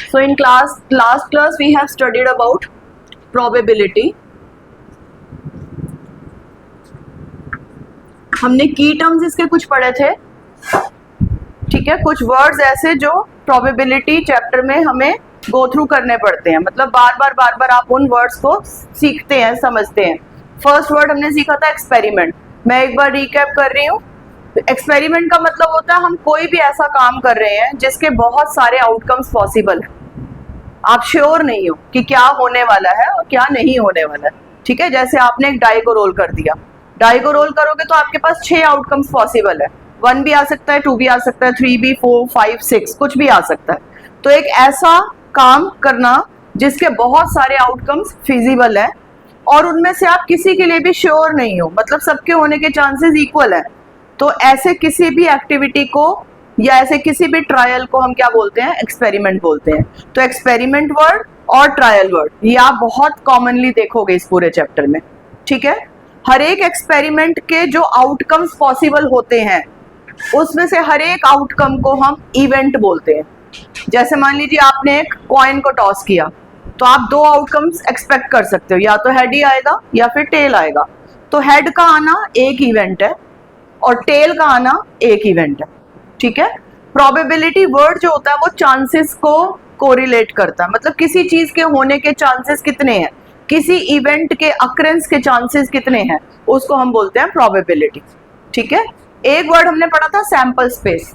So in last class we have studied about probability. हमने की terms इसके कुछ पढ़े थे, ठीक है। कुछ वर्ड्स ऐसे जो प्रोबेबिलिटी चैप्टर में हमें गो थ्रू करने पड़ते हैं, मतलब बार बार आप उन वर्ड्स को सीखते हैं, समझते हैं। फर्स्ट वर्ड हमने सीखा था एक्सपेरिमेंट। मैं एक बार रिकैप कर रही हूँ। एक्सपेरिमेंट का मतलब होता है हम कोई भी ऐसा काम कर रहे हैं जिसके बहुत सारे आउटकम्स पॉसिबल है, आप श्योर नहीं हो कि क्या होने वाला है और क्या नहीं होने वाला है, ठीक है। जैसे आपने एक डाई को रोल कर दिया, डाई को रोल करोगे तो आपके पास 6 आउटकम्स पॉसिबल है। 1 भी आ सकता है, 2 भी आ सकता है, 3 भी, 4, 5, 6 कुछ भी आ सकता है। तो एक ऐसा काम करना जिसके बहुत सारे आउटकम्स फिजिबल है और उनमें से आप किसी के लिए भी श्योर नहीं हो, मतलब सबके होने के चांसेस इक्वल है, तो ऐसे किसी भी एक्टिविटी को या ऐसे किसी भी ट्रायल को हम क्या बोलते हैं? एक्सपेरिमेंट बोलते हैं। तो एक्सपेरिमेंट वर्ड और ट्रायल वर्ड ये आप बहुत कॉमनली देखोगे इस पूरे चैप्टर में, ठीक है। हर एक एक्सपेरिमेंट के जो आउटकम्स पॉसिबल होते हैं उसमें से हर एक आउटकम को हम इवेंट बोलते हैं। जैसे मान लीजिए आपने एक कॉइन को टॉस किया, तो आप 2 आउटकम्स एक्सपेक्ट कर सकते हो, या तो हेड ही आएगा या फिर टेल आएगा। तो हेड का आना एक इवेंट है और टेल का आना एक इवेंट है, ठीक है। प्रोबेबिलिटी वर्ड जो होता है वो चांसेस को कोरिलेट करता है, मतलब किसी चीज के होने के चांसेस कितने हैं, किसी इवेंट के अक्रेंस के चांसेस कितने हैं, उसको हम बोलते हैं प्रोबेबिलिटी, ठीक है। एक वर्ड हमने पढ़ा था सैंपल स्पेस।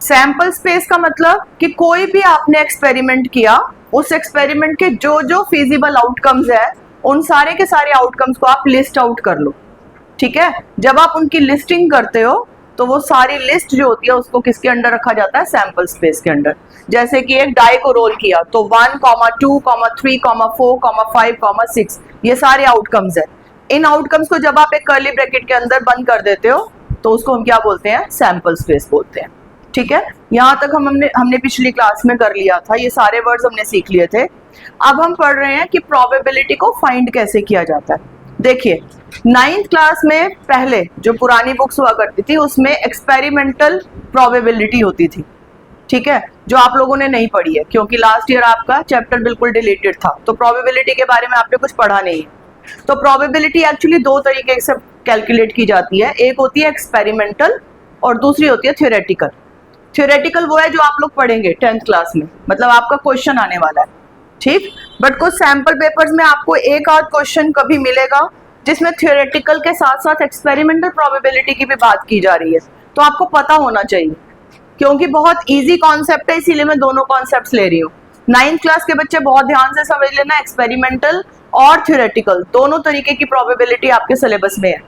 सैंपल स्पेस का मतलब कि कोई भी आपने एक्सपेरिमेंट किया, उस एक्सपेरिमेंट के जो जो फिजिबल आउटकम्स है उन सारे के सारे आउटकम्स को आप लिस्ट आउट कर लो, ठीक है। जब आप उनकी लिस्टिंग करते हो तो वो सारी लिस्ट जो होती है उसको किसके अंडर रखा जाता है? सैंपल स्पेस के अंडर। जैसे कि एक डाई को रोल किया तो 1, 2, 3, 4, 5, 6 ये सारे आउटकम्स है। इन आउटकम्स को जब आप एक कर्ली ब्रैकेट के अंदर बंद कर देते हो तो उसको हम क्या बोलते हैं? सैंपल स्पेस बोलते हैं, ठीक है। यहाँ तक हमने पिछली क्लास में कर लिया था, ये सारे वर्ड्स हमने सीख लिए थे। अब हम पढ़ रहे हैं कि प्रोबेबिलिटी को फाइंड कैसे किया जाता है। देखिए 9th क्लास में पहले जो पुरानी बुक्स हुआ करती थी उसमें एक्सपेरिमेंटल प्रोबेबिलिटी होती थी, ठीक है, जो आप लोगों ने नहीं पढ़ी है क्योंकि लास्ट ईयर आपका चैप्टर बिल्कुल डिलीटेड था, तो प्रोबेबिलिटी के बारे में आपने कुछ पढ़ा नहीं है। तो प्रोबेबिलिटी एक्चुअली 2 तरीके से कैलकुलेट की जाती है, एक होती है एक्सपेरिमेंटल और दूसरी होती है थ्योरेटिकल। थ्योरेटिकल वो है जो आप लोग पढ़ेंगे 10th क्लास में, मतलब आपका क्वेश्चन आने वाला है, ठीक। बट कुछ सैंपल पेपर्स में आपको एक आध क्वेश्चन कभी मिलेगा जिसमें थ्योरेटिकल के साथ साथ एक्सपेरिमेंटल प्रोबेबिलिटी की भी बात की जा रही है, तो आपको पता होना चाहिए क्योंकि बहुत इजी कॉन्सेप्ट है, इसीलिए मैं दोनों कॉन्सेप्ट्स ले रही हूँ। 9th क्लास के बच्चे बहुत ध्यान से समझ लेना, एक्सपेरिमेंटल और थ्योरेटिकल दोनों तरीके की प्रोबेबिलिटी आपके सिलेबस में है,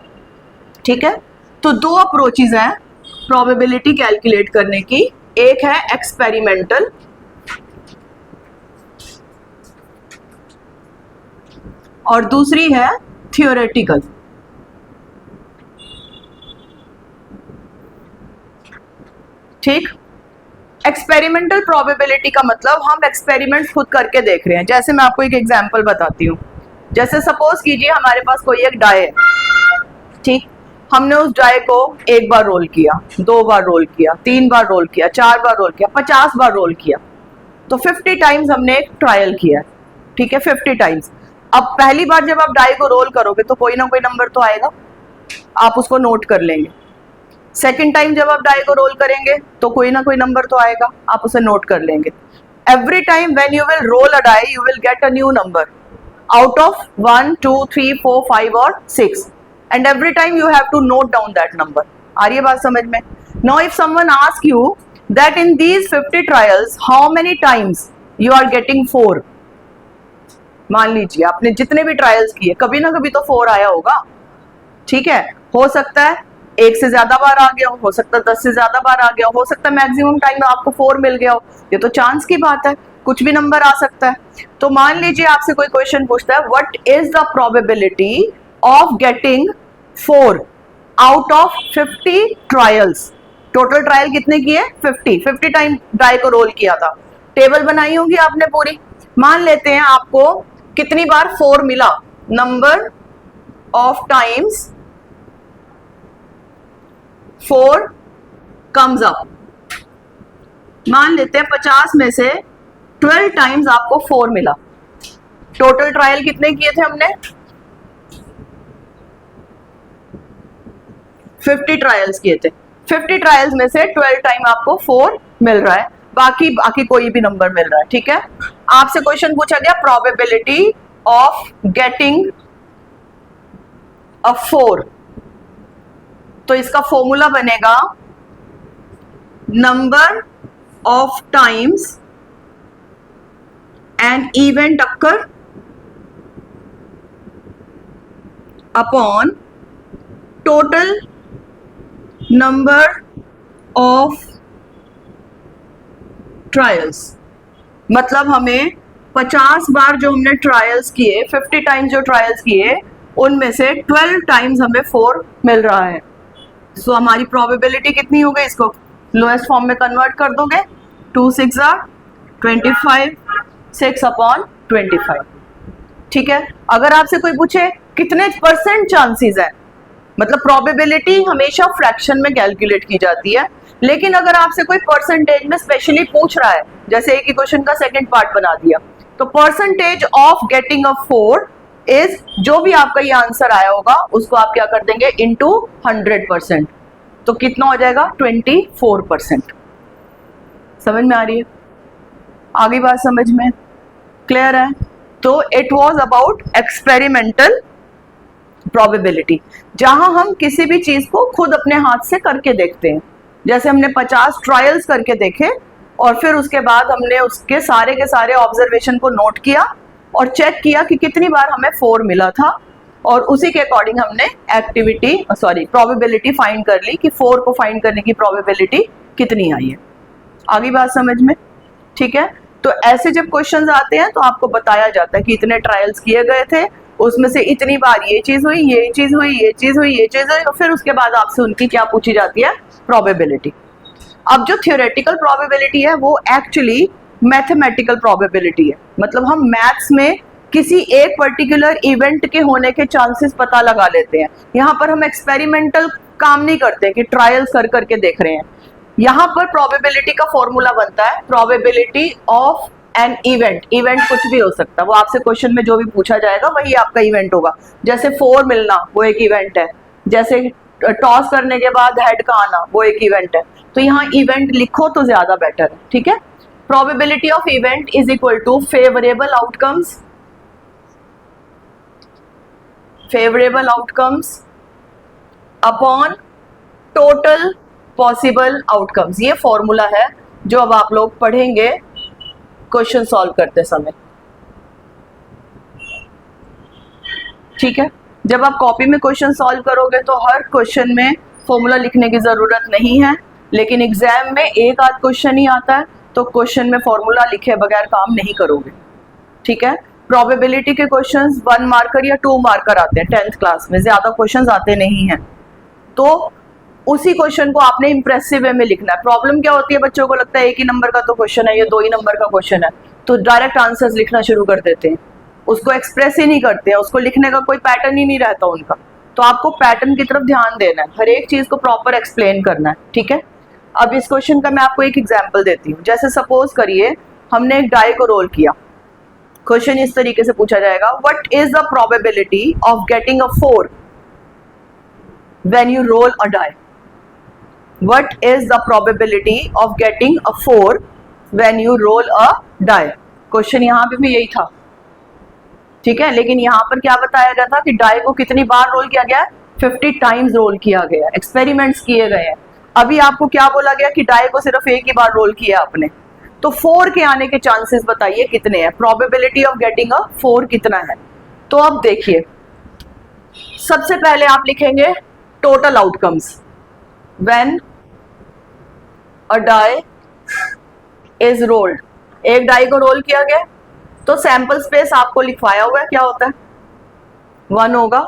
ठीक है। तो 2 अप्रोचेज हैं प्रोबेबिलिटी कैलकुलेट करने की, एक है एक्सपेरिमेंटल और दूसरी है थ्योरेटिकल। ठीक। एक्सपेरिमेंटल प्रोबेबिलिटी का मतलब हम एक्सपेरिमेंट्स खुद करके देख रहे हैं। जैसे मैं आपको एक एग्जांपल बताती हूँ। जैसे सपोज कीजिए हमारे पास कोई एक डाई है, ठीक। हमने उस डाई को 1 बार रोल किया, 2 बार रोल किया, 3 बार रोल किया, 4 बार रोल किया, 50 बार रोल किया, तो 50 टाइम्स हमने एक ट्रायल किया, ठीक है, 50 टाइम्स। अब पहली बार जब आप डाई को रोल करोगे तो कोई ना कोई नंबर तो आएगा, आप उसको नोट कर लेंगे। सेकंड टाइम जब आप डाई को रोल करेंगे तो कोई ना कोई नंबर तो आएगा, आप उसे नोट कर लेंगे। Every time when you will roll a die you will get a new number out of 1, 2, 3, 4, 5 और 6 and every time you have to note down that number. आ रही है बात समझ में? Now if someone ask you that in these 50 trials how many times you are getting 4, मान लीजिए आपने जितने भी ट्रायल्स किए कभी ना कभी तो 4 आया होगा, ठीक है। हो सकता है 1 से ज्यादा बार आ गया हो सकता है 10 से ज्यादा बार आ गया हो सकता है मैक्सिमम टाइम आपको 4 मिल गया हो, ये तो चांस की बात है, कुछ भी नंबर आ सकता है। तो मान लीजिए आपसे कोई क्वेश्चन पूछता है what is the probability of getting 4 out of 50 trials. Total trial कितने किए? 50 टाइम डाई को रोल किया था, टेबल बनाई होगी आपने पूरी। मान लेते हैं आपको कितनी बार 4 मिला, number of times 4 comes up. मान लेते हैं 50 में से 12 टाइम्स आपको 4 मिला। टोटल ट्रायल कितने किए थे हमने? 50 ट्रायल्स किए थे। 50 ट्रायल्स में से 12 टाइम आपको 4 मिल रहा है, बाकी कोई भी नंबर मिल रहा है, ठीक है। आपसे क्वेश्चन पूछा गया प्रोबेबिलिटी ऑफ गेटिंग अ 4, तो इसका फॉर्मूला बनेगा number of times an event occur upon total number of trials. मतलब हमें 50 बार जो हमने ट्रायल्स किए, 50 टाइम्स जो ट्रायल्स किए, उनमें से 12 टाइम्स हमें 4 मिल रहा है। सो हमारी प्रोबेबिलिटी कितनी हो गई? इसको लोएस्ट फॉर्म में कन्वर्ट कर दोगे, 2 6 25, 6 अपॉन 25, ठीक है। अगर आपसे कोई पूछे कितने परसेंट चांसेस है, मतलब प्रोबेबिलिटी हमेशा फ्रैक्शन में कैलकुलेट की जाती है, लेकिन अगर आपसे कोई परसेंटेज में स्पेशली पूछ रहा है, जैसे एक ही क्वेश्चन का सेकंड पार्ट बना दिया, तो percentage of getting a 4 is, जो भी आपका ये आंसर आया होगा उसको आप क्या कर देंगे, इनटू 100%, तो कितना हो जाएगा? 24%। समझ में आ रही है? आगे बात समझ में क्लियर है? तो it was about experimental probability, जहां हम किसी भी चीज को खुद अपने हाथ से करके देखते हैं। जैसे हमने 50 ट्रायल्स करके देखे और फिर उसके बाद हमने उसके सारे के सारे ऑब्जर्वेशन को नोट किया और चेक किया कि कितनी बार हमें 4 मिला था, और उसी के अकॉर्डिंग हमने प्रोबेबिलिटी फाइंड कर ली कि 4 को फाइंड करने की प्रोबेबिलिटी कितनी आई है। आगे बात समझ में, ठीक है। तो ऐसे जब क्वेश्चंस आते हैं तो आपको बताया जाता है कि इतने ट्रायल्स किए गए थे, उसमें से इतनी बार ये चीज हुई, ये चीज हुई, ये चीज हुई, ये चीज हुई, और फिर उसके बाद आपसे उनकी क्या पूछी जाती है? प्रोबेबिलिटी। अब जो थियोरेटिकल प्रोबेबिलिटी है वो एक्चुअली मैथमेटिकल प्रोबेबिलिटी है, मतलब हम मैथ्स में किसी एक पर्टिकुलर इवेंट के होने के चांसेस पता लगा लेते हैं। यहाँ पर हम एक्सपेरिमेंटल काम नहीं करते कि ट्रायल्स कर करके देख रहे हैं। यहाँ पर प्रोबेबिलिटी का फॉर्मूला बनता है probability of an event. Event कुछ भी हो सकता है, वो आपसे क्वेश्चन में जो भी पूछा जाएगा वही आपका इवेंट होगा। जैसे 4 मिलना वो एक इवेंट है, जैसे टॉस करने के बाद हेड का आना वो एक इवेंट है। तो यहाँ इवेंट लिखो तो ज्यादा बेटर है, ठीक है। Probability of event is equal to favourable outcomes upon total possible outcomes. ये फॉर्मूला है जो अब आप लोग पढ़ेंगे क्वेश्चन सॉल्व करते समय, ठीक है। जब आप कॉपी में क्वेश्चन सॉल्व करोगे तो हर क्वेश्चन में फॉर्मूला लिखने की जरूरत नहीं है, लेकिन एग्जाम में एक आध क्वेश्चन ही आता है तो क्वेश्चन में फॉर्मूला लिखे बगैर काम नहीं करोगे, ठीक है। प्रोबेबिलिटी के क्वेश्चंस 1 मार्कर या 2 मार्कर आते हैं 10th क्लास में, ज्यादा क्वेश्चंस आते नहीं हैं। तो उसी क्वेश्चन को आपने इंप्रेसिव वे में लिखना है। प्रॉब्लम क्या होती है, बच्चों को लगता है एक ही नंबर का तो क्वेश्चन है, ये 2 ही नंबर का क्वेश्चन है, तो डायरेक्ट आंसर्स लिखना शुरू कर देते हैं, उसको एक्सप्रेस ही नहीं करते हैं, उसको लिखने का कोई पैटर्न ही नहीं रहता उनका। तो आपको पैटर्न की तरफ ध्यान देना है, हर एक चीज को प्रॉपर एक्सप्लेन करना है, ठीक है। अब इस क्वेश्चन का मैं आपको एक एग्जाम्पल देती हूँ। जैसे सपोज करिए हमने एक डाई को रोल किया, क्वेश्चन इस तरीके से पूछा जाएगा, what is the probability of getting a 4 when you roll a die. What is the probability of getting a 4 when you roll a die? Question यहाँ पे भी यही था, ठीक है। लेकिन यहाँ पर क्या बताया गया था कि डाई को कितनी बार रोल किया गया है? 50 टाइम्स रोल किया गया, एक्सपेरिमेंट्स किए गए हैं। अभी आपको क्या बोला गया कि डाई को सिर्फ एक ही बार रोल किया आपने, तो 4 के आने के चांसेस बताइए कितने हैं, प्रोबेबिलिटी ऑफ गेटिंग अ 4 कितना है। तो अब देखिए, सबसे पहले आप लिखेंगे total outcomes when a die is rolled. एक डाई को रोल किया गया तो सैंपल स्पेस आपको लिखवाया हुआ है, क्या होता है? 1 होगा,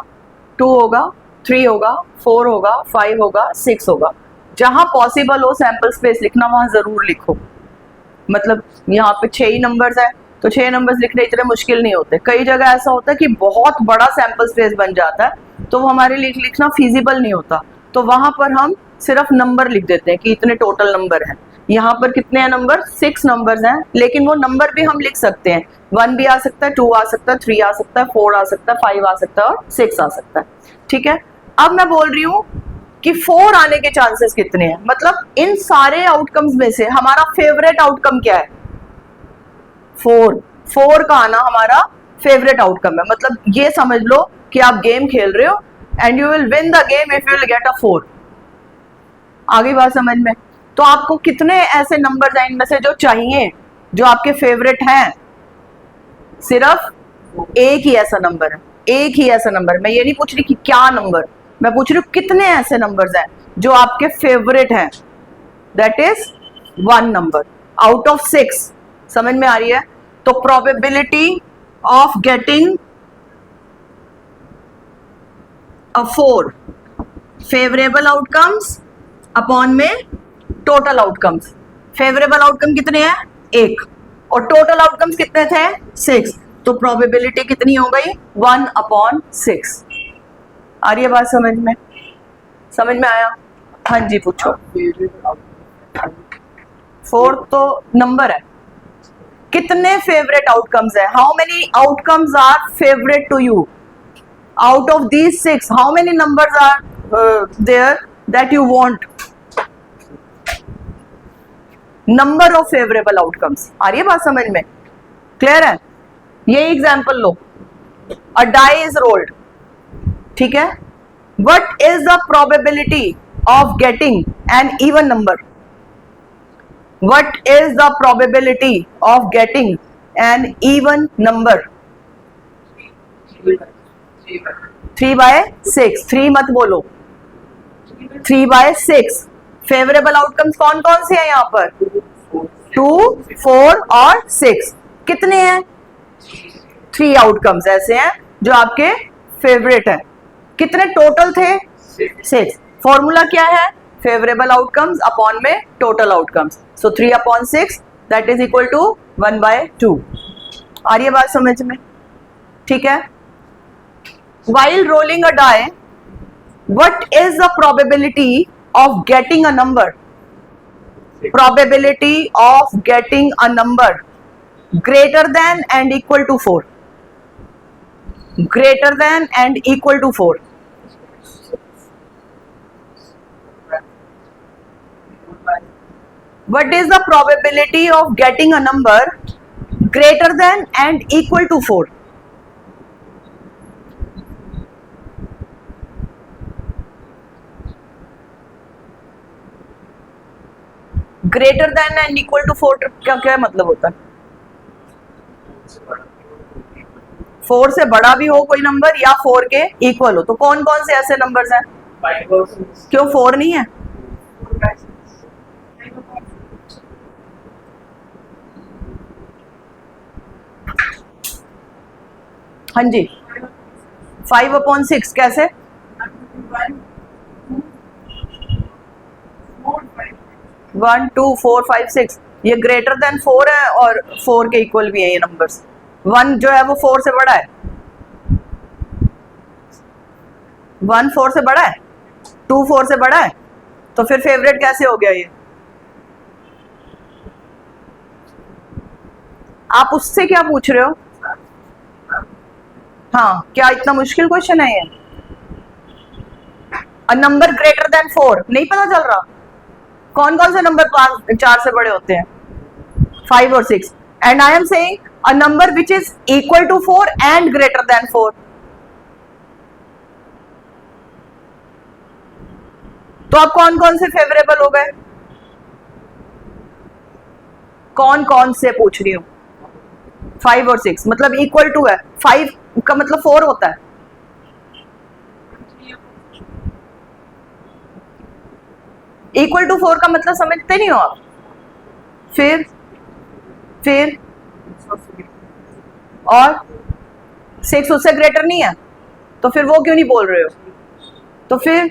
2 होगा, 3 होगा, 4 होगा, 5 होगा, 6 होगा। जहां पॉसिबल हो सैंपल स्पेस लिखना वहां जरूर लिखो। मतलब यहाँ पे 6 ही नंबर्स है तो 6 नंबर्स लिखने इतने मुश्किल नहीं होते। कई जगह ऐसा होता है कि बहुत बड़ा सैंपल स्पेस बन जाता है तो वो हमारे लिए लिखना फिजिबल नहीं होता, तो वहां पर हम सिर्फ नंबर लिख देते हैं कि इतने टोटल नंबर हैं। यहाँ पर कितने हैं नंबर? 6 नंबर्स हैं, लेकिन वो नंबर भी हम लिख सकते हैं। 1 भी आ सकता है, 2 आ सकता है, 3 आ सकता है, 4 आ सकता है, 5 आ सकता है और 6 आ सकता है। ठीक है, अब मैं बोल रही हूँ कि 4 आने के चांसेस कितने हैं, मतलब इन सारे आउटकम्स में से हमारा फेवरेट आउटकम क्या है? 4 का आना हमारा फेवरेट आउटकम है। मतलब ये समझ लो कि आप गेम खेल रहे हो and you will win the game if you will get अ 4। आगे बात समझ में? तो आपको कितने ऐसे नंबर हैं इनमें से जो चाहिए, जो आपके फेवरेट हैं? सिर्फ एक ही ऐसा नंबर है, एक ही ऐसा नंबर। मैं ये नहीं पूछ रही कि क्या नंबर, मैं पूछ रही हूँ कितने ऐसे नंबर्स हैं जो आपके फेवरेट हैं। That is 1 number out of 6। समझ में आ रही है? तो probability of getting a 4 favourable outcomes upon में टोटल आउटकम्स। फेवरेबल आउटकम कितने हैं? 1, और टोटल आउटकम्स कितने थे? 6। तो प्रोबेबिलिटी कितनी हो गई? 1/6। आ रही है बात समझ में? समझ में आया? हाँ जी पूछो। 4 तो नंबर है। कितने फेवरेट आउटकम्स है? How many outcomes are favourite to you? Out of these 6 how many numbers are there that you want? Number of favourable outcomes. आ रही है बात समझ में? क्लियर है? ये एग्जांपल लो, अ डाई इज रोल्ड, ठीक है, what is the probability of getting an even number? What is the probability of getting an even number? 3/6। 3 मत बोलो, 3/6। फेवरेबल आउटकम्स कौन कौन से हैं यहाँ पर? 2, 4 और 6। कितने हैं? 3 आउटकम्स ऐसे हैं जो आपके फेवरेट हैं। कितने टोटल थे? 6। फॉर्मूला क्या है? फेवरेबल आउटकम्स अपॉन में total outcomes. So 3/6 that is equal to 1/2। आ रही है बात समझ में? ठीक है। While rolling a die, what is the probability of getting a number? Probability of getting a number greater than and equal to 4. Greater than and equal to 4. What is the probability of getting a number greater than and equal to 4? Greater than and equal to 4 क्या क्या मतलब होता है? 4 से बड़ा भी हो कोई नंबर या 4 के इक्वल हो। तो कौन कौन से ऐसे नंबर्स हैं? क्यों 4 नहीं है? हाँ जी, 5/6 कैसे? 1, 2, 4, 5, 6 ये ग्रेटर देन 4 है और 4 के इक्वल भी है ये नंबर्स। 1 जो है वो 4 से बड़ा है, 1 4 से बड़ा है, 2 4 से बड़ा है, तो फिर फेवरेट कैसे हो गया ये? आप उससे क्या पूछ रहे हो? हाँ, क्या इतना मुश्किल क्वेश्चन है ये? अ नंबर ग्रेटर देन 4 नहीं पता चल रहा? कौन कौन से नंबर 4 से बड़े होते हैं? 5 और 6। And I am saying a number which is equal to 4 and greater than 4। तो अब कौन कौन से फेवरेबल हो गए? कौन कौन से पूछ रही हूं? 5 और 6 मतलब इक्वल टू है। 5 का मतलब 4 होता है। इक्वल टू 4 का मतलब समझते नहीं हो आप? फिर और 6 उससे ग्रेटर नहीं है, तो फिर वो क्यों नहीं बोल रहे हो? तो फिर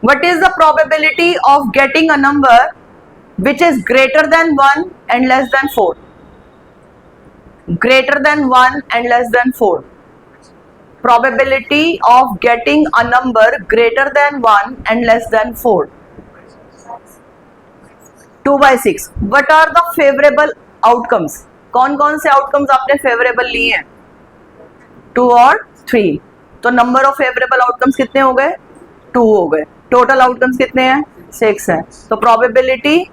what is the probability of getting a number which is greater than 1 and less than 4? Greater than 1 and less than 4. probability of getting a number greater than 1 and less than 4. 2/6. What are the favorable outcomes? कौन कौन से outcomes आपने favourable लिए हैं? 2 और 3. तो number of favourable outcomes कितने हो गए? 2 हो गए. टोटल आउटकम्स कितने हैं? 6 हैं. तो प्रोबेबिलिटी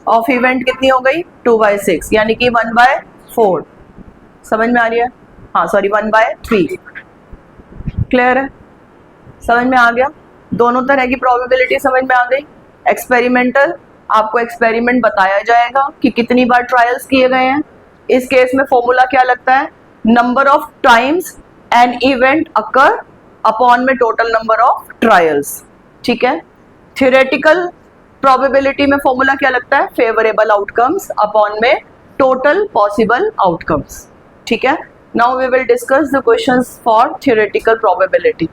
ऑफ इवेंट कितनी हो गई? 2/6, यानी कि 1/4. समझ में आ रही है? हाँ सॉरी, 1/3. क्लियर है? समझ में आ गया? दोनों तरह की प्रोबेबिलिटी समझ में आ गई. एक्सपेरिमेंटल, आपको एक्सपेरिमेंट बताया जाएगा कि कितनी बार ट्रायल्स किए गए हैं. इस केस में फॉर्मूला क्या लगता है? Number of times an event occur upon में टोटल नंबर ऑफ ट्रायल्स. ठीक है. थ्योरेटिकल प्रोबेबिलिटी में फॉर्मूला क्या लगता है? फेवरेबल आउटकम्स अपॉन में टोटल पॉसिबल आउटकम्स. ठीक है. Now we will discuss the questions for theoretical probability.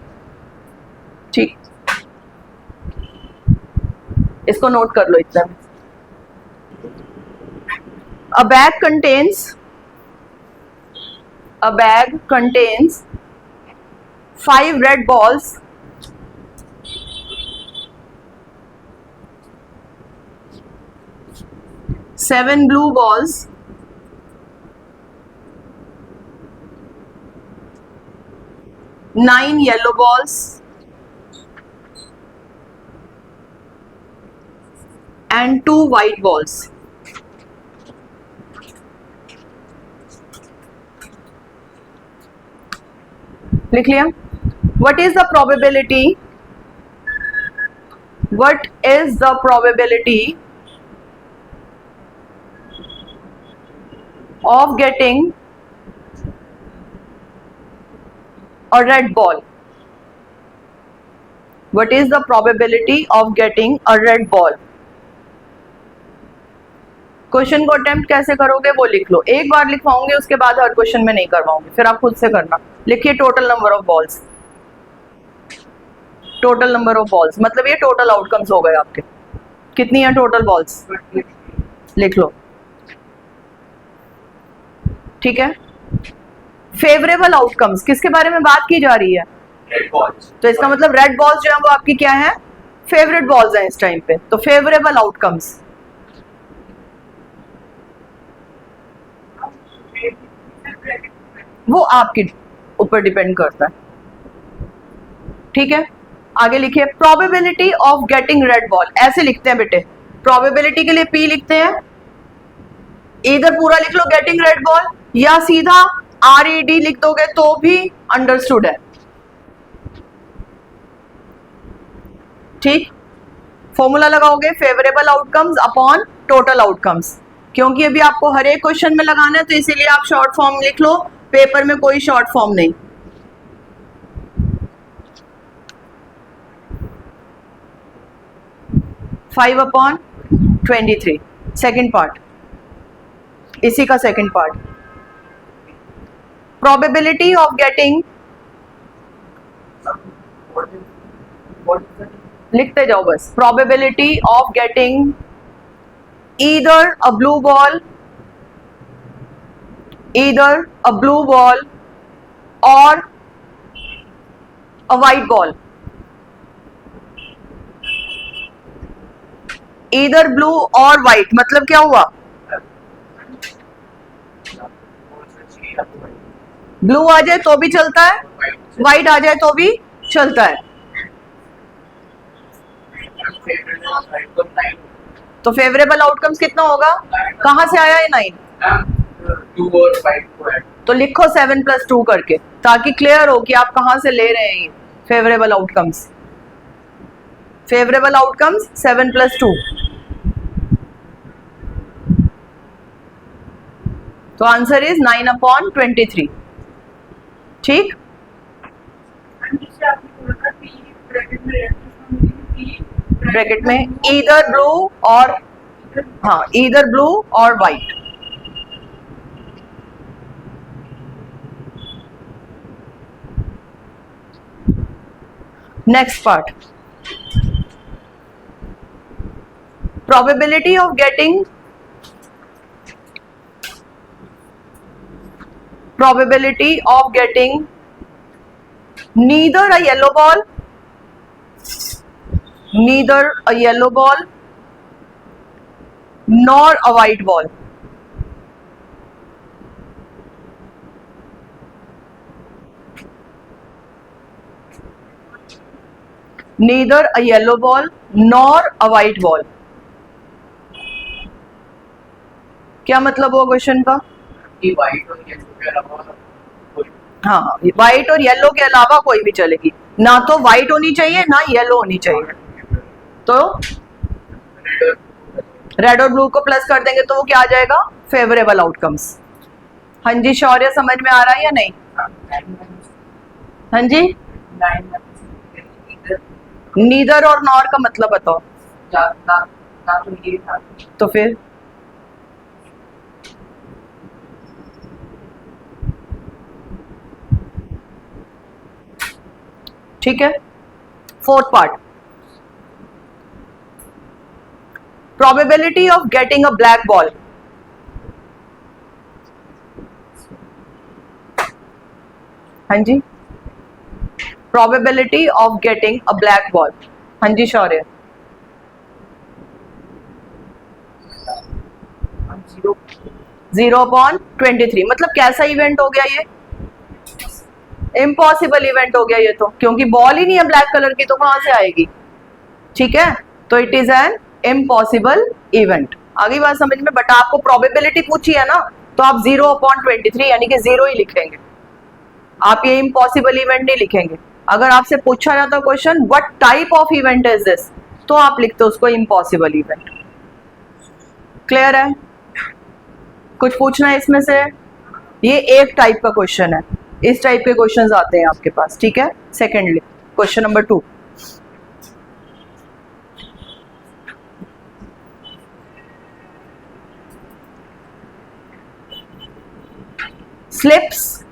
ठीक, इसको नोट कर लो इतना. A bag contains 5 red balls, 7 blue balls, 9 yellow balls, and 2 white balls. लिख लिया. What is the probability? What is the probability of getting a red ball? What is the probability of getting a red ball? Question को attempt कैसे करोगे वो लिख लो. एक बार लिखवाऊंगे, उसके बाद हर क्वेश्चन में नहीं करवाऊंगी, फिर आप खुद से करना. लिखिए total number of balls. Total number of balls मतलब ये टोटल आउटकम्स हो गए आपके. कितनी है टोटल बॉल्स? लिख लो. ठीक है. फेवरेबल आउटकम्स किसके बारे में बात की जा रही है? Red balls. तो इसका मतलब रेड बॉल्स जो है वो आपकी क्या है? फेवरेट बॉल्स हैं इस टाइम पे. तो फेवरेबल आउटकम्स वो आपके ऊपर डिपेंड करता है. ठीक है. आगे लिखिए probability of getting red ball. ऐसे लिखते हैं बेटे. प्रोबेबिलिटी के लिए पी लिखते हैं. इधर पूरा लिख लो गेटिंग रेड बॉल, या सीधा RED लिख दोगे तो भी अंडरस्टूड है. ठीक. फॉर्मूला लगाओगे favourable outcomes upon total outcomes. क्योंकि अभी आपको हर एक क्वेश्चन में लगाना है तो इसीलिए आप शॉर्ट फॉर्म लिख लो. पेपर में कोई शॉर्ट फॉर्म नहीं. Five upon 23 second part. इसी का second part. Probability of getting, लिखते जाओ बस. Probability of getting either a blue ball or a white ball. Either blue or white मतलब क्या हुआ? ब्लू आ जाए तो भी चलता है, व्हाइट आ जाए तो भी चलता है. तो फेवरेबल आउटकम्स कितना होगा? कहां से आया है 9? 2 और 5. तो लिखो 7+2 करके, ताकि क्लियर हो कि आप कहां से ले रहे हैं फेवरेबल आउटकम्स. Favourable outcomes 7+2. तो आंसर इज 9/23. ठीक. ब्रैकेट में ईदर ब्लू और, हाँ ईदर ब्लू और white. Next part. Probability of getting neither a yellow ball, neither a yellow ball nor a white ball. Neither a yellow ball nor a white ball. क्या मतलब हुआ question का? कि white और yellow के अलावा कोई हाँ, व्हाइट और येलो के अलावा कोई भी चलेगी, ना तो व्हाइट होनी चाहिए ना येलो होनी चाहिए। तो रेड और ब्लू को प्लस कर देंगे तो वो क्या आ जाएगा? Favourable outcomes. हाँ जी, शौर्य समझ में आ रहा है या नहीं? हाँ जी, नीदर और नॉर का मतलब बताओ। तो फिर ठीक है। Fourth part, probability of getting a black ball. हाँ जी, probability of getting a black ball. हाँ जी शौर्य। 0.23 मतलब कैसा इवेंट हो गया ये? इम्पॉसिबल इवेंट हो गया ये तो, क्योंकि बॉल ही नहीं है ब्लैक कलर की तो कहां से आएगी? ठीक है, तो it is an impossible event. आगे बात समझ में? बट आपको प्रोबेबिलिटी पूछी है ना, तो आप 0.23 यानी कि 0 ही लिखेंगे, आप ये इम्पॉसिबल इवेंट नहीं लिखेंगे। अगर आपसे पूछा जाता question what type of event is this, तो आप लिखते हो उसको इम्पॉसिबल इवेंट। क्लियर है? कुछ पूछना है इसमें से? ये एक टाइप का क्वेश्चन है, इस टाइप के क्वेश्चंस आते हैं आपके पास। ठीक है, secondly question number 2, slips,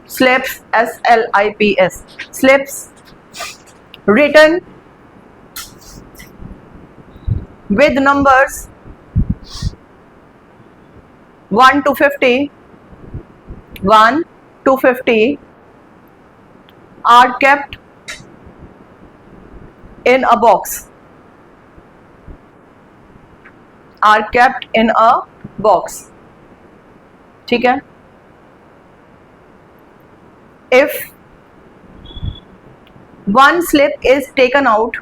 slips, SLIPS, slips written with numbers 1 to 50, 1 to 50 are kept in a box, are kept in a box. ठीक है, if one slip is taken out,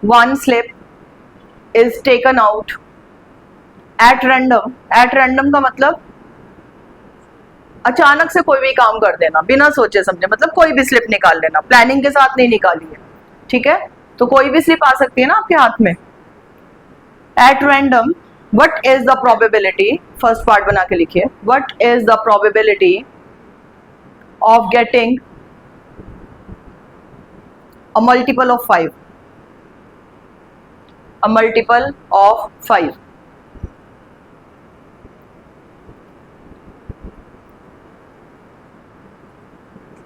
one slip is taken out at random, at random का मतलब अचानक से कोई भी काम कर देना बिना सोचे समझे, मतलब कोई भी स्लिप निकाल लेना, प्लानिंग के साथ नहीं निकाली है। ठीक है, तो कोई भी स्लिप आ सकती है ना आपके हाथ में। At random, what is the probability, first part बना के लिखिए, what is the probability of getting a multiple of 5, a multiple of 5।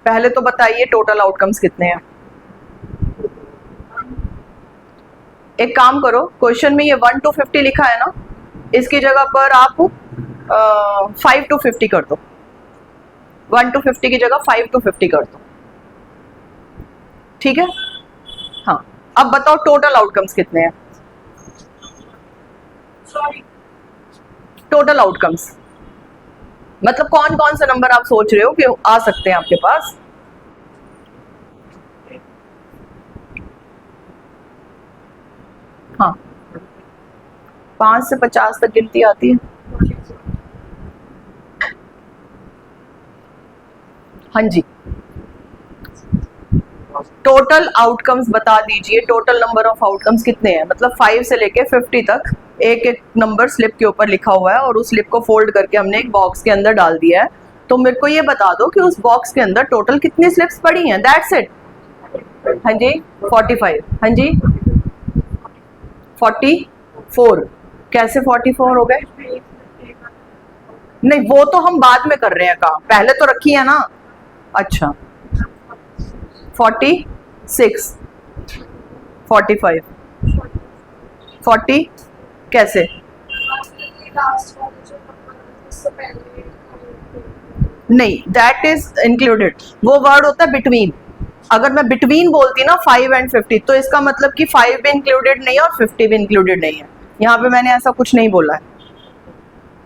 पहले तो बताइए टोटल आउटकम्स कितने हैं। एक काम करो, क्वेश्चन में ये 1 to 50 लिखा है ना, इसकी जगह पर आप 5 to 50 कर दो, 1 to 50 की जगह 5 to 50 कर दो। ठीक है, हाँ अब बताओ टोटल आउटकम्स कितने हैं? टोटल आउटकम्स मतलब कौन कौन सा नंबर आप सोच रहे हो कि आ सकते हैं आपके पास? हाँ, 5 से 50 तक गिनती आती है। हाँ जी, टोटल आउटकम्स बता दीजिए, टोटल नंबर ऑफ आउटकम्स कितने हैं? मतलब 5 से लेके 50 तक एक एक नंबर स्लिप के ऊपर लिखा हुआ है और उस स्लिप को फोल्ड करके हमने एक बॉक्स के अंदर डाल दिया है। तो मेरे को ये बता दो कि उस बॉक्स के अंदर टोटल कितनी स्लिप्स पड़ी हैं, दैट्स इट। हाँ जी 45, हाँ जी 44, कैसे 44 हो गए? नहीं वो तो हम बाद में कर रहे हैं काम, पहले तो रखी है ना। अच्छा 46, 45, 40 कैसे? नहीं, दैट इज इंक्लूडेड, वो वर्ड होता है बिटवीन। अगर मैं बिटवीन बोलती ना 5 एंड 50 तो इसका मतलब कि 5 भी इंक्लूडेड नहीं है और 50 भी इंक्लूडेड नहीं है। यहाँ पे मैंने ऐसा कुछ नहीं बोला है।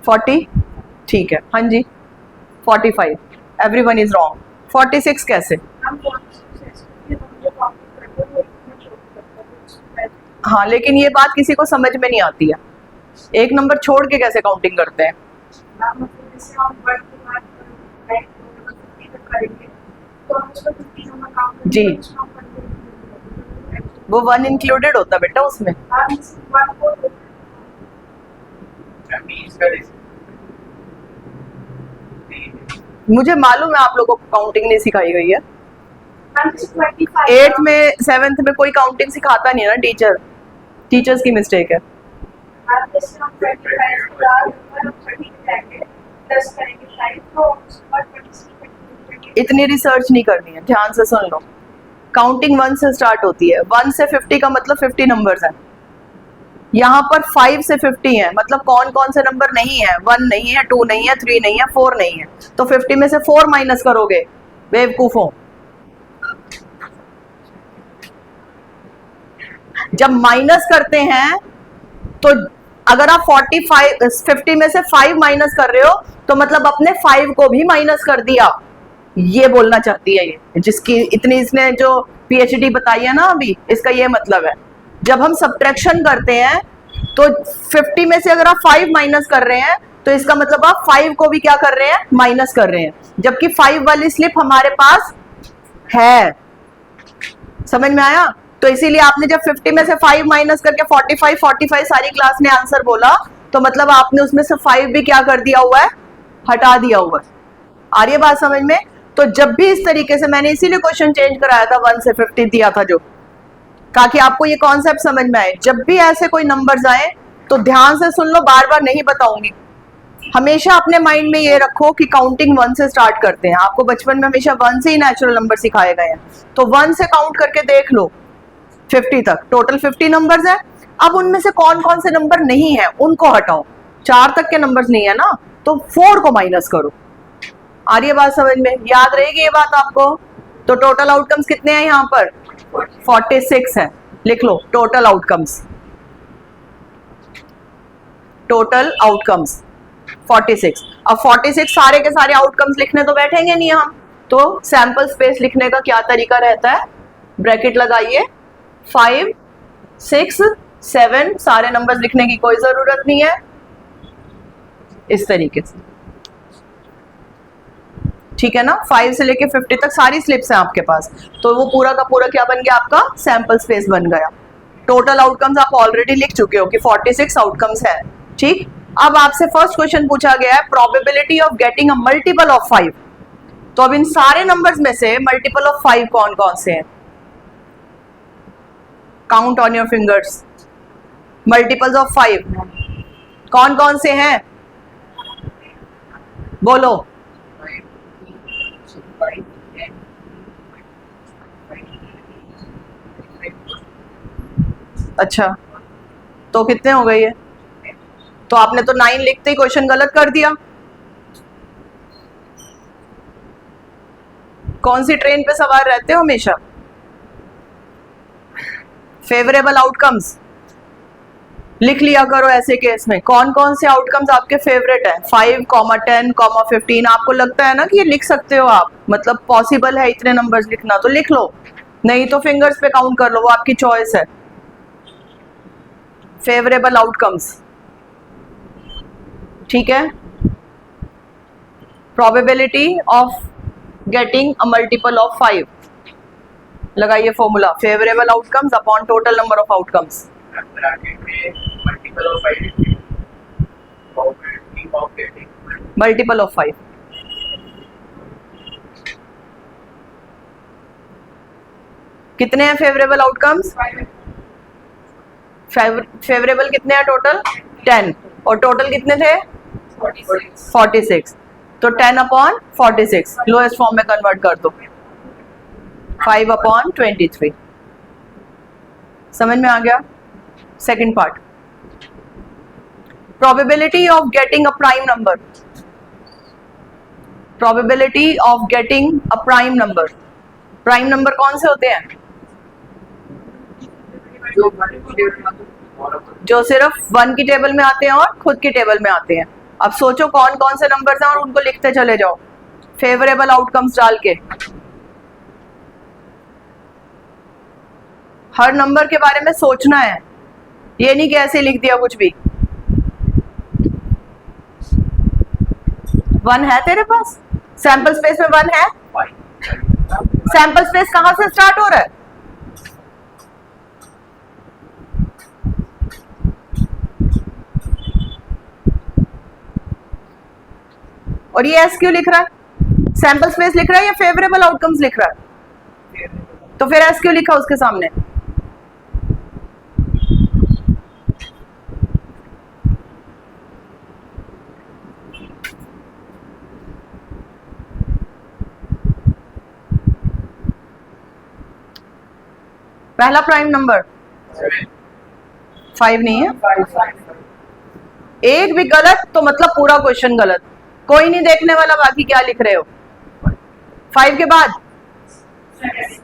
40 ठीक है, हाँ जी 45, एवरीवन इज रॉन्ग। 46 कैसे? हाँ लेकिन ये बात किसी को समझ में नहीं आती है, एक नंबर छोड़ के कैसे काउंटिंग करते हैं। जी वो 1 इंक्लूडेड होता बेटा उसमें। मुझे मालूम है आप लोगों को काउंटिंग नहीं सिखाई गई है। 8th में 7th में कोई काउंटिंग सिखाता नहीं है ना टीचर, टीचर्स की मिस्टेक है। इतनी रिसर्च नहीं करनी है, ध्यान से सुन लो। काउंटिंग 1 से स्टार्ट होती है, 1 से 50 का मतलब 50 नंबर्स हैं। यहाँ पर 5 से 50 है, मतलब कौन कौन से नंबर नहीं है, 1 नहीं है, 2 नहीं है, 3 नहीं है, 4 नहीं है, तो 50 में से 4 माइनस करोगे बेवकूफों। जब माइनस करते हैं तो अगर आप 50 में से 5 माइनस कर रहे हो तो मतलब अपने 5 को भी माइनस कर दिया, ये बोलना चाहती है ये, जिसकी इतनी इसने जो पीएचडी बताई है ना अभी, इसका ये मतलब है। जब हम सब्ट्रैक्शन करते हैं तो 50 में से अगर आप 5 माइनस कर रहे हैं तो इसका मतलब आप 5 को भी क्या कर रहे हैं, माइनस कर रहे हैं, जबकि 5 वाली स्लिप हमारे पास है। समझ में आया? तो इसीलिए आपने जब 50 में से 5 माइनस करके 45 सारी क्लास ने आंसर बोला तो मतलब आपने उसमें से 5 भी क्या कर दिया हुआ है, हटा दिया हुआ है। आ रही है बात समझ में? तो जब भी इस तरीके से, मैंने इसीलिए क्वेश्चन चेंज कराया था 1 से 50 दिया था जो, ताकि आपको ये कॉन्सेप्ट समझ में आए। जब भी ऐसे कोई नंबर्स आए तो ध्यान से सुन लो, बार बार नहीं बताऊंगी। हमेशा अपने माइंड में ये रखो कि काउंटिंग 1 से स्टार्ट करते हैं। आपको बचपन में हमेशा 1 से ही नेचुरल नंबर सिखाए गए हैं, तो 1 से काउंट करके देख लो 50 तक। टोटल 50 नंबर्स है। अब उनमें से कौन कौन से नंबर नहीं है उनको हटाओ। 4 तक के नंबर्स नहीं है ना, तो 4 को माइनस करो। आ रही है बात समझ में? याद रहेगी ये बात आपको? तो टोटल आउटकम्स कितने हैं यहाँ पर? 46 है। लिख लो टोटल आउटकम्स, टोटल आउटकम्स 46। अब 46 सारे के सारे आउटकम्स लिखने तो बैठेंगे नहीं हम, तो सैंपल स्पेस लिखने का क्या तरीका रहता है, ब्रैकेट लगाइए, 5 6 7 सारे नंबर्स लिखने की कोई जरूरत नहीं है, इस तरीके से। ठीक है ना? 5 से लेके 50 तक सारी स्लिप्स हैं आपके पास, तो वो पूरा का पूरा क्या बन गया, आपका सैंपल स्पेस बन गया। टोटल आउटकम्स आप ऑलरेडी लिख चुके हो कि 46 आउटकम्स है। ठीक, अब आपसे फर्स्ट क्वेश्चन पूछा गया है probability of getting a multiple of 5। तो अब इन सारे नंबर्स में से मल्टीपल ऑफ 5 कौन कौन से हैं? Count on your fingers. Multiples of 5 कौन कौन से हैं, बोलो। अच्छा, तो कितने हो गए ये? तो आपने तो 9 लिखते ही क्वेश्चन गलत कर दिया। कौन सी ट्रेन पे सवार रहते हो हमेशा? फेवरेबल आउटकम्स लिख लिया करो ऐसे केस में। कौन कौन से आउटकम्स आपके फेवरेट है? 5, 10, 15। आपको लगता है ना कि ये लिख सकते हो आप, मतलब पॉसिबल है इतने नंबर्स लिखना, तो लिख लो, नहीं तो फिंगर्स पे काउंट कर लो, वो आपकी चॉइस है। फेवरेबल आउटकम्स, ठीक है। Probability of getting a multiple of 5, लगाइए formula, favourable outcomes upon total number of outcomes. Multiple of 5, कितने हैं फेवरेबल आउटकम्स? फेवरेबल कितने हैं टोटल? 10, और टोटल कितने थे? 46। तो 10 अपॉन 46 लोएस्ट फॉर्म में कन्वर्ट कर दो, 5 अपॉन 23। समझ में आ गया? Second part, probability of getting a prime number. Probability of getting a prime number. Prime number कौन से होते हैं? जो सिर्फ 1 की टेबल में आते हैं और खुद की टेबल में आते हैं। अब सोचो कौन कौन से नंबर्स हैं और उनको लिखते चले जाओ फेवरेबल आउटकम्स डाल के। हर नंबर के बारे में सोचना है, ये नहीं कि ऐसे लिख दिया कुछ भी। 1 है तेरे पास? सैंपल स्पेस में 1 है? सैंपल स्पेस कहां से स्टार्ट हो रहा है? और ये एस क्यों लिख रहा है? सैंपल स्पेस लिख रहा है या फेवरेबल आउटकम्स लिख रहा है? तो फिर एस क्यों लिखा उसके सामने? पहला प्राइम नंबर 5 नहीं है। एक भी गलत तो मतलब पूरा क्वेश्चन गलत। कोई नहीं देखने वाला बाकी क्या लिख रहे हो। 5 के बाद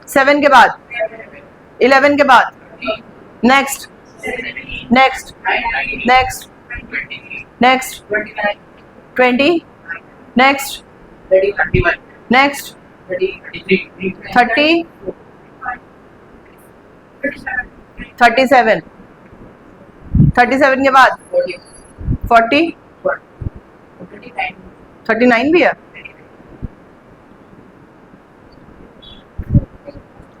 7 के बाद 11 के बाद next next next next 20 next next 30 37 37 के बाद 40 39 भी है।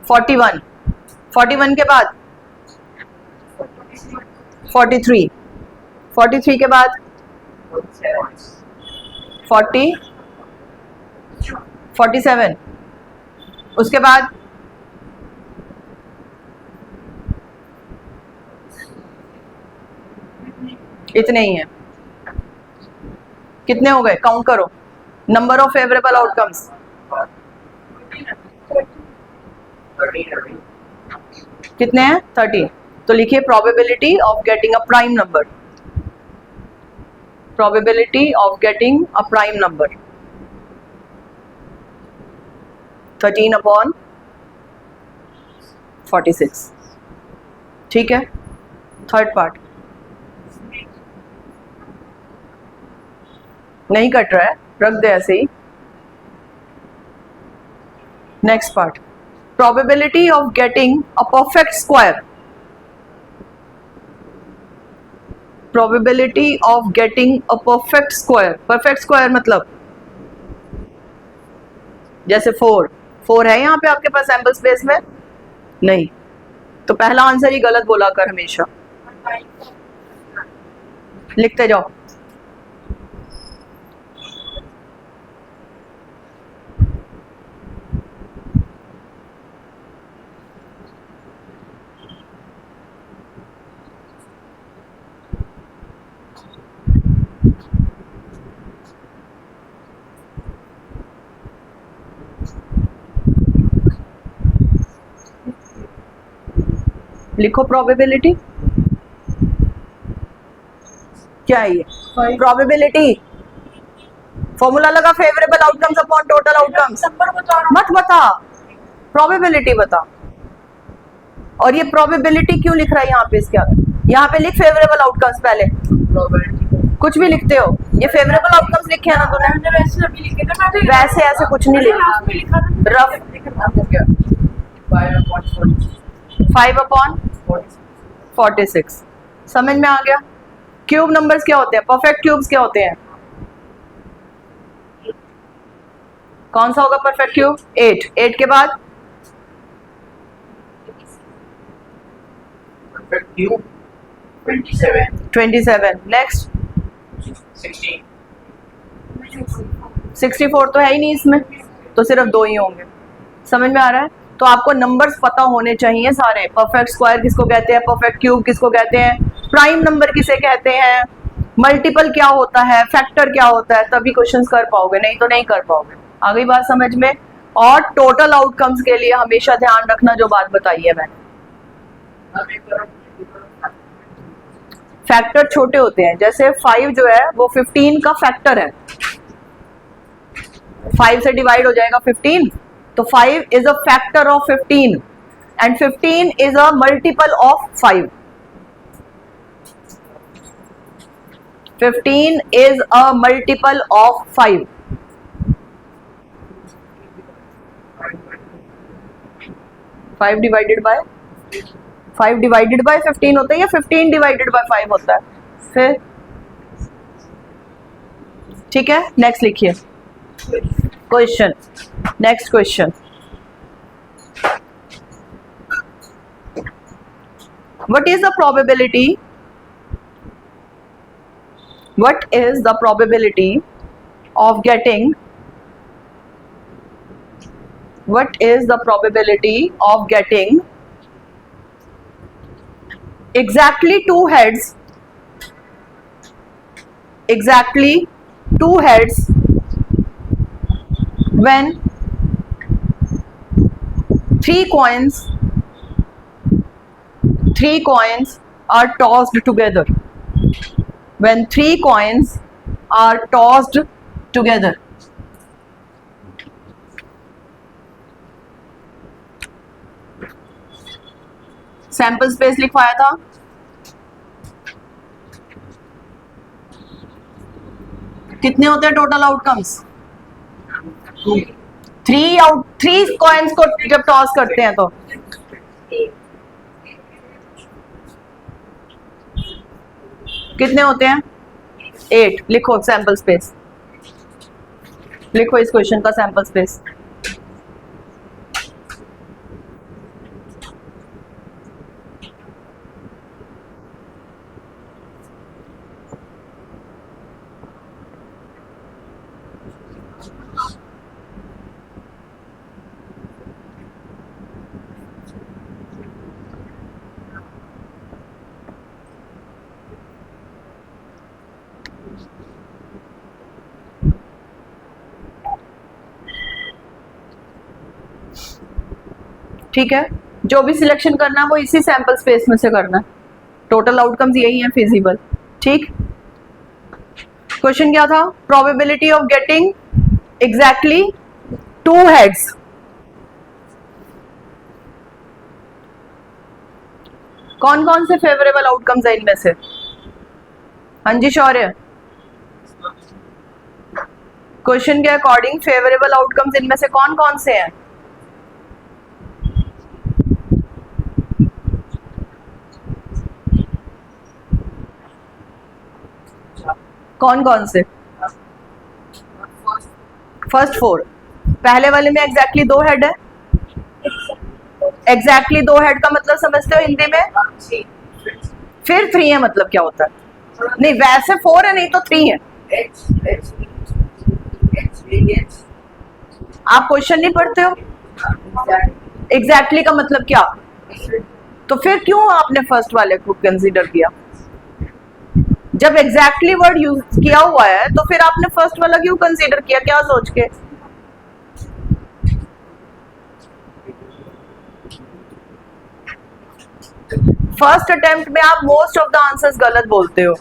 41 41 के बाद 43 43 के बाद 40 47 उसके बाद इतने ही हैं। कितने हो गए? काउंट करो। नंबर ऑफ फेवरेबल आउटकम्स कितने हैं? 30। तो लिखिए probability of getting a prime number. Probability of getting a prime number 13/46। ठीक है। थर्ड पार्ट नहीं कट रहा है, रख दे ऐसे ही। Next part, probability of getting a perfect square. Probability of getting a perfect square. Perfect square मतलब जैसे 4 है यहाँ पे आपके पास सैंपल स्पेस में? नहीं, तो पहला आंसर ही गलत बोला कर हमेशा। लिखते जाओ। लिखो प्रोबेबिलिटी। क्या है ये? प्रोबेबिलिटी फॉर्मूला लगा favourable outcomes upon total outcomes. मत बता, प्रोबेबिलिटी बता। और ये प्रोबेबिलिटी क्यों लिख रहा है यहाँ पे? इसके आगे यहाँ पे लिख फेवरेबल आउटकम्स पहले। कुछ भी लिखते हो, ये फेवरेबल आउटकम्स लिखे हैं ना तूने? वैसे ऐसे कुछ नहीं लिखा, रफ 5/46। समझ में आ गया? क्यूब नंबर्स क्या होते हैं? परफेक्ट क्यूब्स क्या होते हैं? कौन सा होगा परफेक्ट क्यूब? 8 के बाद परफेक्ट क्यूब 27 नेक्स्ट 16 64 तो है ही नहीं इसमें, तो सिर्फ 2 ही होंगे। समझ में आ रहा है? तो आपको नंबर्स पता होने चाहिए सारे। परफेक्ट स्क्वायर किसको कहते हैं, परफेक्ट क्यूब किसको कहते हैं, प्राइम नंबर किसे कहते हैं, मल्टीपल क्या होता है, फैक्टर क्या होता है, तभी क्वेश्चंस कर पाओगे, नहीं तो नहीं कर पाओगे। आ गई बात समझ में? और टोटल आउटकम्स के लिए हमेशा ध्यान रखना जो बात बताई है मैंने, फैक्टर छोटे होते हैं। जैसे 5 जो है वो 15 का फैक्टर है। 5 से डिवाइड हो जाएगा 15, तो 5 is a factor of 15 and 15 is a multiple of 5. 15 is a multiple of 5. 5 divided by 15 होता है या 15 divided by 5 होता है फिर? ठीक है, नेक्स्ट लिखिए question. Next question, what is the probability of getting exactly two heads when three coins are tossed together? When 3 coins are tossed together. Sample space लिखवाया था. कितने होते हैं टोटल आउटकम्स? 3 कॉइन्स को जब टॉस करते हैं तो कितने होते हैं? 8. लिखो सैंपल स्पेस, लिखो इस क्वेश्चन का सैंपल स्पेस. ठीक है, जो भी सिलेक्शन करना है वो इसी सैंपल स्पेस में से करना है. टोटल आउटकम्स यही हैं फिजिबल. ठीक, क्वेश्चन क्या था? Probability of getting exactly 2 heads. कौन कौन से फेवरेबल आउटकम्स है इनमें से? हाँ जी शौर्य, क्वेश्चन के अकॉर्डिंग फेवरेबल आउटकम्स इनमें से कौन कौन से हैं? कौन कौन से? फर्स्ट 4. पहले वाले में एग्जैक्टली 2 हेड है. एग्जैक्टली 2 हेड का मतलब समझते हो हिंदी में? फिर 3 है मतलब क्या होता है? नहीं, वैसे 4 है, नहीं तो 3 है. आप क्वेश्चन नहीं पढ़ते हो? एग्जैक्टली का मतलब क्या? तो फिर क्यों आपने फर्स्ट वाले को कंसीडर किया? जब एग्जैक्टली वर्ड यूज किया हुआ है तो फिर आपने फर्स्ट वाला क्यों कंसीडर किया? क्या सोच के? फर्स्ट अटेम्प्ट में आप मोस्ट ऑफ द आंसर्स गलत बोलते हो.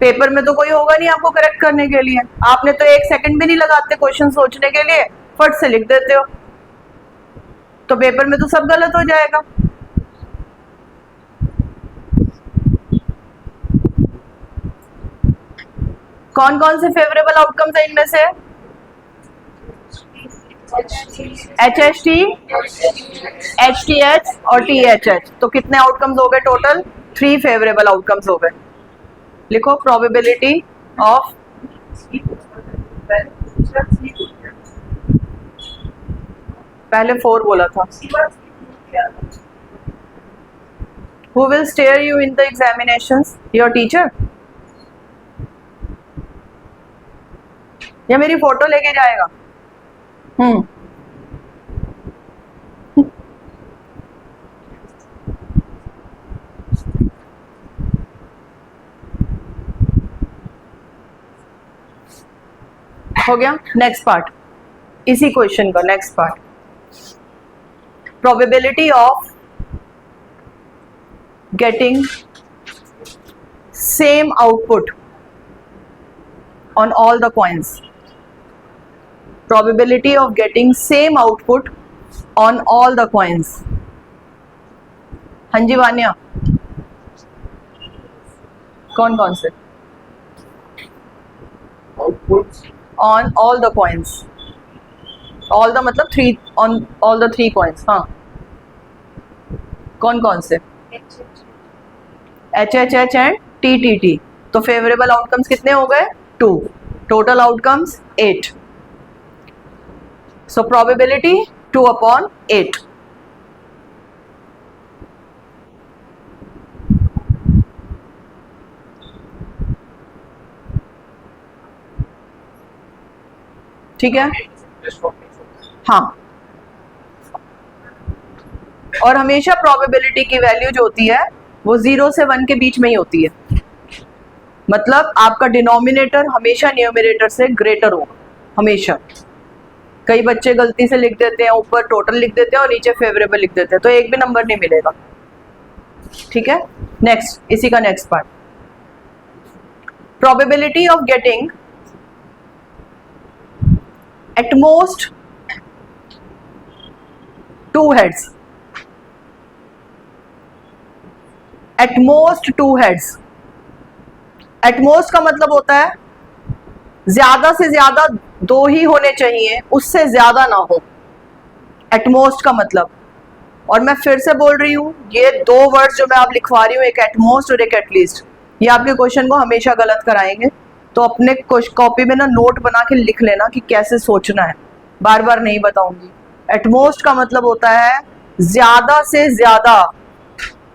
पेपर में तो कोई होगा नहीं आपको करेक्ट करने के लिए. आपने तो 1 सेकंड भी नहीं लगाते क्वेश्चन सोचने के लिए, फट से लिख देते हो. तो पेपर में तो सब गलत हो जाएगा. कौन कौन से फेवरेबल आउटकम्स है इनमें से? HHT, HTH और THH. तो कितने आउटकम्स हो गए टोटल? 3 फेवरेबल आउटकम्स हो गए. लिखो प्रोबेबिलिटी ऑफ पहले 4 बोला था. Who will steer you in the examinations? Your teacher? या मेरी फोटो लेके जाएगा? हो गया. नेक्स्ट पार्ट, इसी क्वेश्चन का next part. Probability of getting same output on all the coins. probability of getting same output on all the coins. हाँ जी वान्या, कौन कौन से? Outputs. On all the coins. All the मतलब 3 on all the 3 coins. हाँ, कौन कौन से? HHH and TTT. तो फेवरेबल आउटकम्स कितने हो गए? 2. Total outcomes 8. So probability 2/8. ठीक है, हाँ. और हमेशा प्रोबेबिलिटी की वैल्यू जो होती है वो 0 से 1 के बीच में ही होती है. मतलब आपका डिनोमिनेटर हमेशा न्यूमरेटर से ग्रेटर होगा, हमेशा. कई बच्चे गलती से लिख देते हैं, ऊपर टोटल लिख देते हैं और नीचे फेवरेबल लिख देते हैं, तो एक भी नंबर नहीं मिलेगा. ठीक है, नेक्स्ट, इसी का next part. Probability of getting at most 2 heads. At most 2 heads. At most का मतलब होता है ज्यादा से ज्यादा 2 ही होने चाहिए, उससे ज्यादा ना हो. At most का मतलब, और मैं फिर से बोल रही हूँ, ये 2 वर्ड्स जो मैं आप लिखवा रही हूँ, एक at most और एक at least, ये आपके क्वेश्चन को हमेशा गलत कराएंगे. तो अपने कॉपी में ना नोट बना के लिख लेना कि कैसे सोचना है, बार बार नहीं बताऊंगी. एटमोस्ट का मतलब होता है ज्यादा से ज्यादा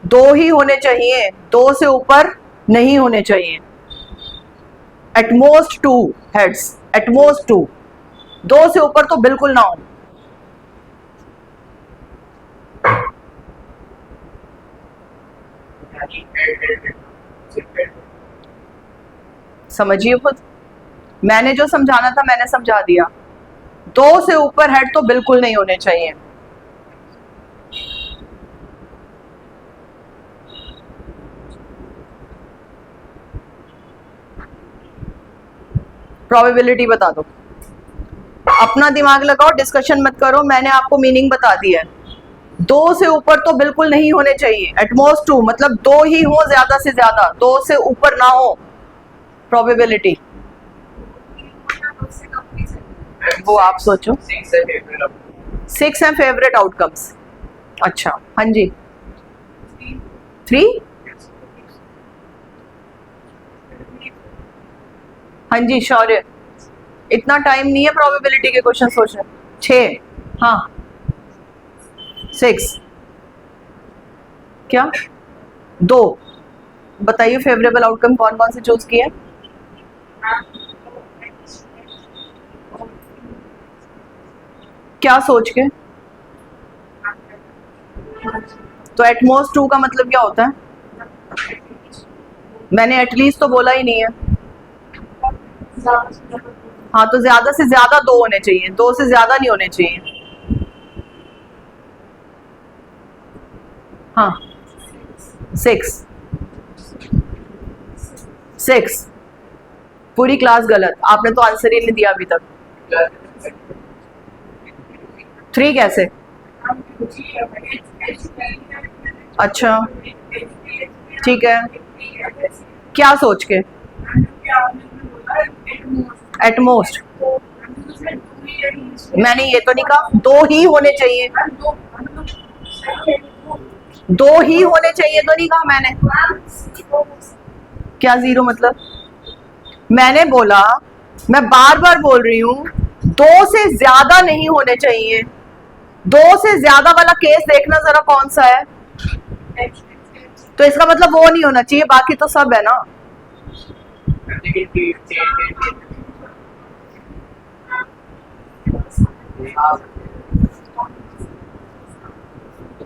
2 ही होने चाहिए, 2 से ऊपर नहीं होने चाहिए. At most 2 heads, at most 2. 2 से ऊपर तो बिल्कुल ना हो. समझिए खुद, मैंने जो समझाना था मैंने समझा दिया. 2 से ऊपर हेड तो बिल्कुल नहीं होने चाहिए. प्रोबेबिलिटी बता दो, अपना दिमाग लगाओ, डिस्कशन मत करो. मैंने आपको मीनिंग बता दी है. 2 से ऊपर तो बिल्कुल नहीं होने चाहिए. एटमोस्ट 2 मतलब 2 ही हो, ज्यादा से ज्यादा 2 से ऊपर ना हो. प्रोबेबिलिटी वो आप सोचो. 6 है फेवरेट आउटकम्स. अच्छा, हाँ जी. 3, हाँ जी. शौर्य, इतना टाइम नहीं है प्रोबेबिलिटी के क्वेश्चन सोचने. 6, हाँ. 6 क्या? 2. बताइए फेवरेबल आउटकम कौन कौन से चूज किए? क्या सोच के? तो एटमोस्ट 2 का मतलब क्या होता है? मैंने एटलीस्ट तो बोला ही नहीं है. हाँ, तो ज्यादा से ज्यादा 2 होने चाहिए, 2 से ज्यादा नहीं होने चाहिए. हाँ, 6. पूरी क्लास गलत, आपने तो आंसर ही नहीं दिया अभी तक. 3 कैसे? अच्छा, ठीक है. क्या सोच के? एटमोस्ट. मैंने ये तो नहीं कहा 2 ही होने चाहिए. 2 ही होने चाहिए तो नहीं कहा मैंने. क्या 0 मतलब? मैंने बोला, मैं बार बार बोल रही हूँ, 2 से ज्यादा नहीं होने चाहिए. 2 से ज्यादा वाला केस देखना जरा कौन सा है. तो इसका मतलब वो नहीं होना चाहिए, बाकी तो सब है ना.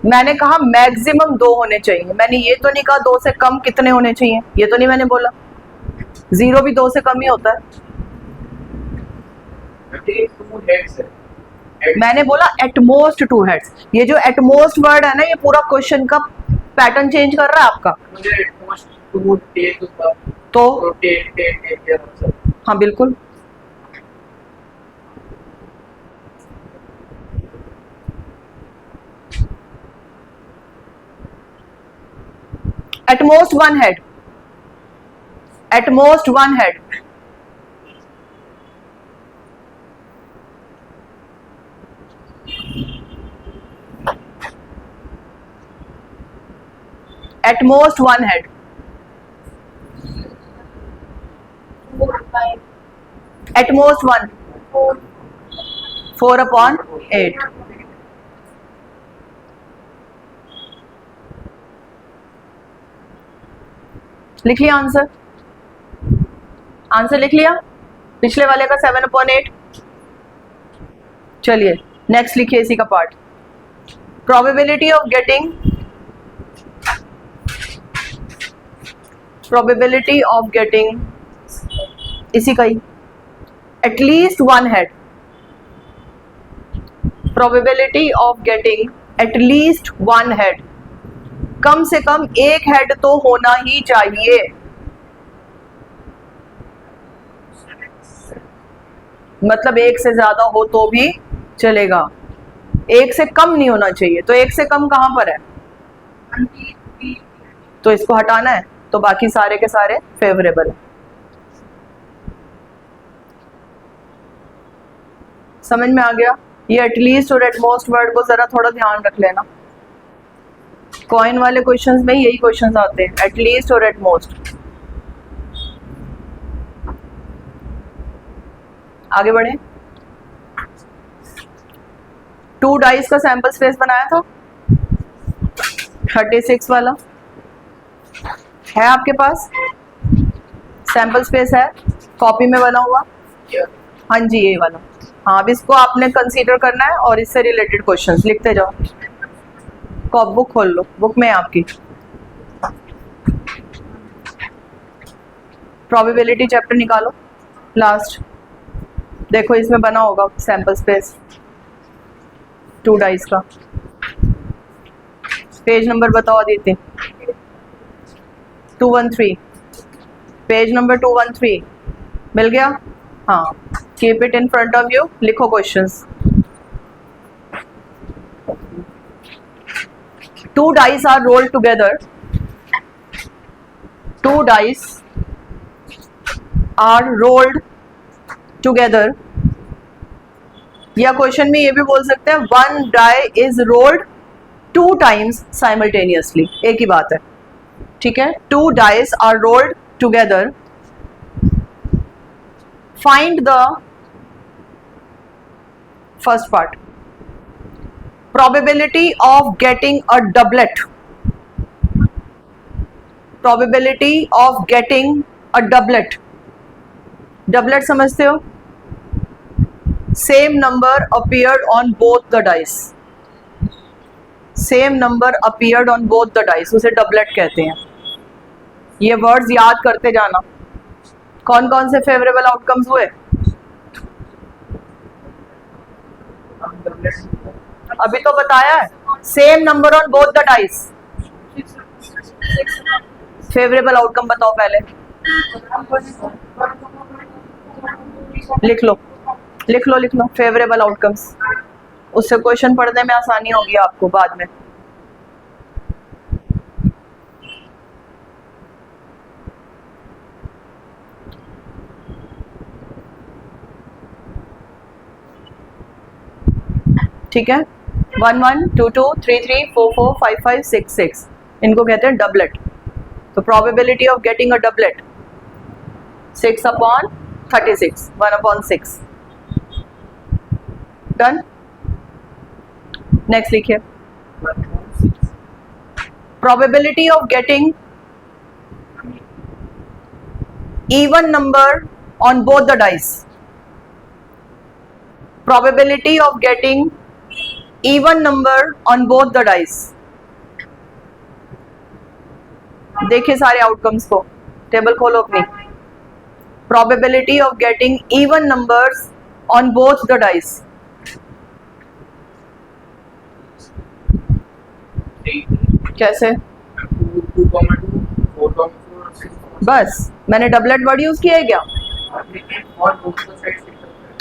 मैंने कहा मैक्सिमम 2 होने चाहिए. मैंने ये तो नहीं कहा 2 से कम कितने होने चाहिए, ये तो नहीं मैंने बोला. 0 भी 2 से कम ही होता है. मैंने बोला एटमोस्ट 2 हेड्स. ये जो एटमोस्ट वर्ड है ना, ये पूरा क्वेश्चन का पैटर्न चेंज कर रहा है आपका. तो हाँ बिल्कुल. At most one head. At most one head. At most one head. At most one. 4/8. लिख लिया आंसर? आंसर लिख लिया? पिछले वाले का 7/8. चलिए नेक्स्ट लिखिए इसी का पार्ट. प्रोबेबिलिटी ऑफ गेटिंग इसी का ही at least one head. Probability of getting at least one head. कम से कम एक हेड तो होना ही चाहिए. मतलब एक से ज्यादा हो तो भी चलेगा, एक से कम नहीं होना चाहिए. तो एक से कम कहां पर है? तो इसको हटाना है, तो बाकी सारे के सारे फेवरेबल है. समझ में आ गया? ये एटलीस्ट और एटमोस्ट वर्ड को जरा थोड़ा ध्यान रख लेना. कॉइन वाले क्वेश्चंस में यही क्वेश्चंस आते हैं, एटलीस्ट और एटमोस्ट. आगे बढ़े. 2 डाइस का सैंपल स्पेस बनाया था 36 वाला है आपके पास. सैंपल स्पेस है, कॉपी में बना हुआ. हाँ जी ये वाला. हाँ अब इसको आपने कंसीडर करना है और इससे रिलेटेड क्वेश्चंस लिखते जाओ. कॉप बुक खोल लो, बुक में आपकी प्रोबेबिलिटी चैप्टर निकालो लास्ट. देखो इसमें बना होगा सैंपल स्पेस 2 डाइस का. पेज नंबर बताओ देते. 213. पेज नंबर 213 मिल गया? हाँ keep it in front of you. लिखो questions. 2 dice are rolled together. 2 dice are rolled together. या क्वेश्चन में ये भी बोल सकते हैं 1 die is rolled 2 times simultaneously. एक ही बात है, ठीक है. 2 dice are rolled together. Find the first part. Probability of getting a doublet. Probability of getting a doublet. Doublet समझते हो? Same number appeared on both the dice. Same number appeared on both the dice. उसे doublet कहते हैं. ये words याद करते जाना. कौन कौन से फेवरेबल आउटकम्स हुए? अभी तो बताया है. Same number on both the dice. Favourable outcome बताओ पहले. लिख लो लिख लो लिख लो फेवरेबल आउटकम्स. उससे क्वेश्चन पढ़ने में आसानी होगी आपको बाद में. ठीक है. 1 1 2 2 3 3 4 4 5 5 6 6 इनको कहते हैं डबलेट. तो probability of getting a doublet 6/36 1/6. Done. Next लिखिए. Probability of getting even number on both the dice. Probability of getting even number on both the dice. देखिए सारे आउटकम्स को. टेबल खोलो अपनी. Probability of getting even numbers on both the dice. कैसे? बस मैंने doublet word use किया है क्या?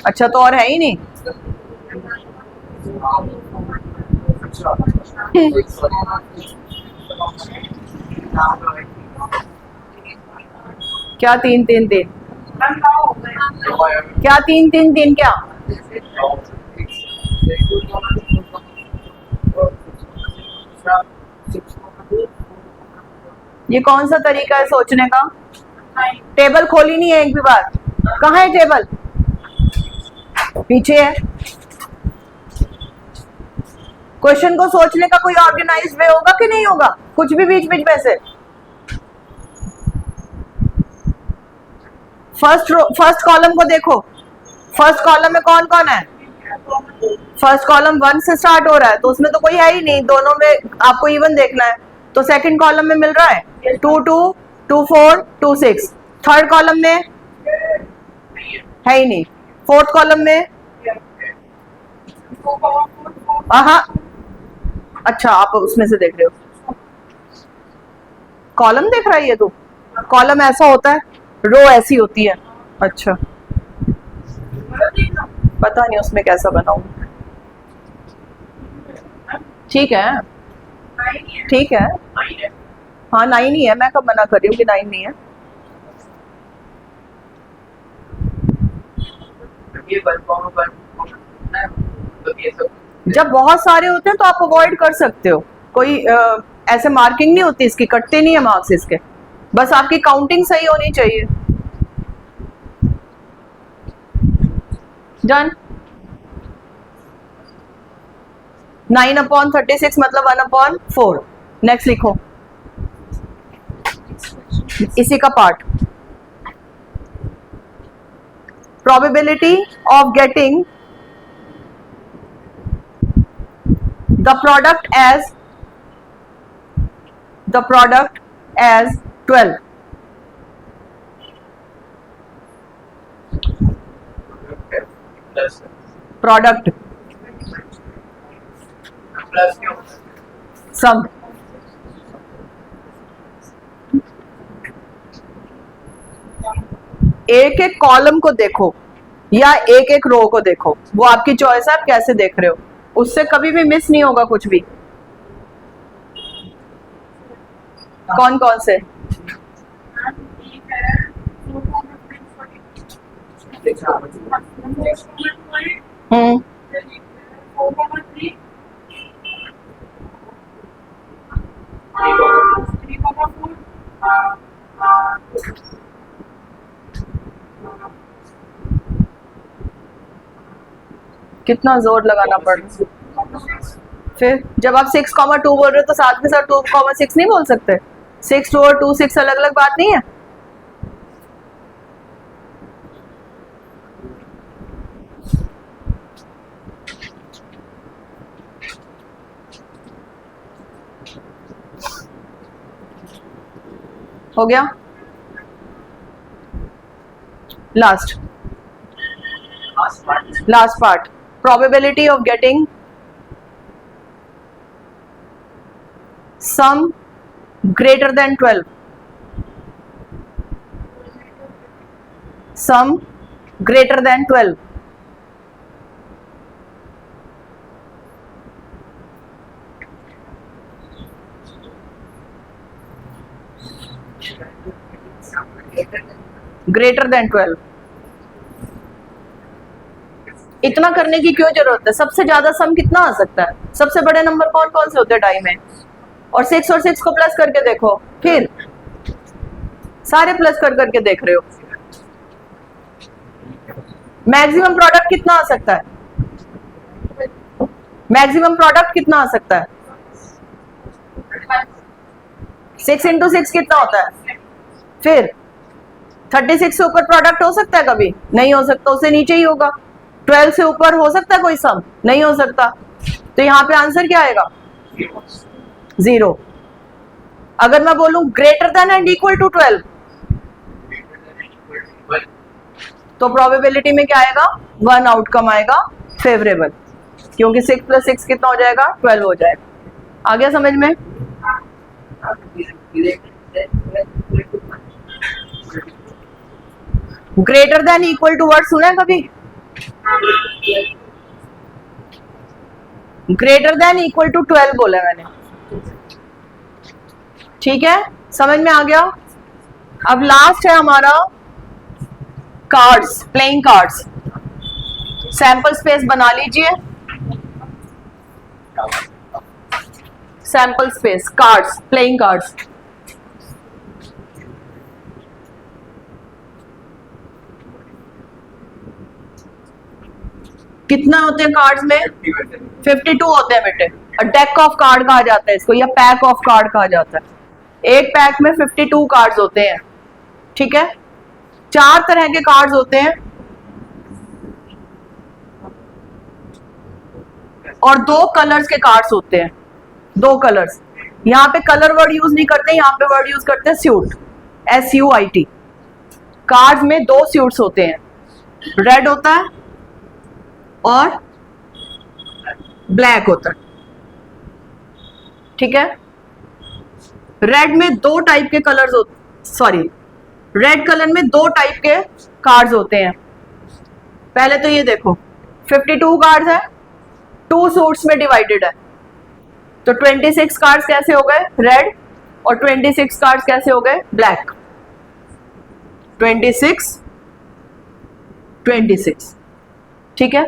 अच्छा तो और है ही नहीं. क्या 3 3 3? क्या 3 3 3 क्या? ये कौन सा तरीका है सोचने का? टेबल खोली नहीं है एक भी बार। कहाँ है टेबल? पीछे है। क्वेश्चन को सोचने का कोई ऑर्गेनाइज्ड वे होगा कि नहीं होगा? कुछ भी बीच बीच में से। फर्स्ट कॉलम को देखो। फर्स्ट कॉलम में कौन कौन है? फर्स्ट कॉलम 1 से स्टार्ट हो रहा है तो उसमें तो कोई है ही नहीं, दोनों में आपको इवन देखना है। तो सेकंड कॉलम में मिल रहा है 2 2 2 4 2 6। थर्ड कॉलम में है ही नहीं। फोर्थ कॉलम में हाँ, अच्छा आप उसमें से देख रहे हो। कॉलम देख रहा है ये? तो कॉलम ऐसा होता है, रो ऐसी होती है। अच्छा पता नहीं उसमें कैसा बनाऊं। ठीक है ठीक है। हाँ 9 ही है, मैं कब मना कर रही हूँ कि 9 नहीं है। जब बहुत सारे होते हैं तो आप अवॉइड कर सकते हो, कोई ऐसे मार्किंग नहीं होती इसकी, कटते नहीं है मार्क्स इसके, बस आपकी काउंटिंग सही होनी चाहिए। डन। 9/36 मतलब 1/4। नेक्स्ट लिखो इसी का part. Probability of getting the product as 12। Product sum. एक एक कॉलम को देखो या एक एक रो को देखो, वो आपकी चॉइस है, आप कैसे देख रहे हो, उससे कभी भी मिस नहीं होगा कुछ भी। कौन कौन से? कितना जोर लगाना पड़ रहा है। फिर जब आप 6,2 बोल रहे हो तो साथ के साथ 2,6 नहीं बोल सकते? 6 2 और 2 6 अलग अलग बात नहीं है। हो गया? Last part. Probability of getting sum greater than 12। sum greater than 12। greater than 12। इतना करने की क्यों जरूरत है? सबसे ज्यादा सम कितना आ सकता है? सबसे बड़े नंबर कौन कौन से होते हैं डाई में? और 6 को प्लस करके देखो, फिर सारे प्लस कर करके देख रहे हो। मैक्सिमम प्रोडक्ट कितना आ सकता है? मैक्सिमम प्रोडक्ट कितना आ सकता है? 6 × 6 कितना होता है? फिर 36 से ऊपर प्रोडक्ट हो सकता है? कभी नहीं हो सकता, उससे नीचे ही होगा। 12 से ऊपर हो सकता है कोई सम? नहीं हो सकता। तो यहाँ पे आंसर क्या आएगा? 0। अगर मैं बोलूं greater than and equal to 12 तो प्रोबेबिलिटी में क्या आएगा? 1 आउटकम आएगा फेवरेबल, क्योंकि 6 + 6 कितना हो जाएगा? 12 हो जाएगा। आ गया समझ में? Greater than equal to word सुना है कभी? ग्रेटर देन इक्वल टू 12 बोला मैंने। ठीक है, समझ में आ गया? अब लास्ट है हमारा cards, playing cards. Sample space बना लीजिए। Sample space, cards, playing cards. कितना होते हैं कार्ड्स में? 52 होते हैं बेटे। डेक ऑफ कार्ड कहा जाता है इसको, या पैक ऑफ कार्ड कहा जाता है। एक पैक में 52 कार्ड्स होते हैं, ठीक है। 4 तरह के कार्ड्स होते हैं और 2 कलर्स के कार्ड्स होते हैं। 2 कलर्स, यहाँ पे कलर वर्ड यूज नहीं करते, यहाँ पे वर्ड यूज करते हैं स्यूट, SUIT। कार्ड्स में 2 स्यूट्स होते हैं, रेड होता है और ब्लैक होता है, ठीक है। रेड में 2 टाइप के कलर्स रेड कलर में 2 टाइप के कार्ड्स होते हैं। पहले तो ये देखो 52 कार्ड्स है, 2 सूट्स में डिवाइडेड है, तो 26 कार्ड्स कैसे हो गए रेड और 26 कार्ड्स कैसे हो गए ब्लैक। 26, ठीक है।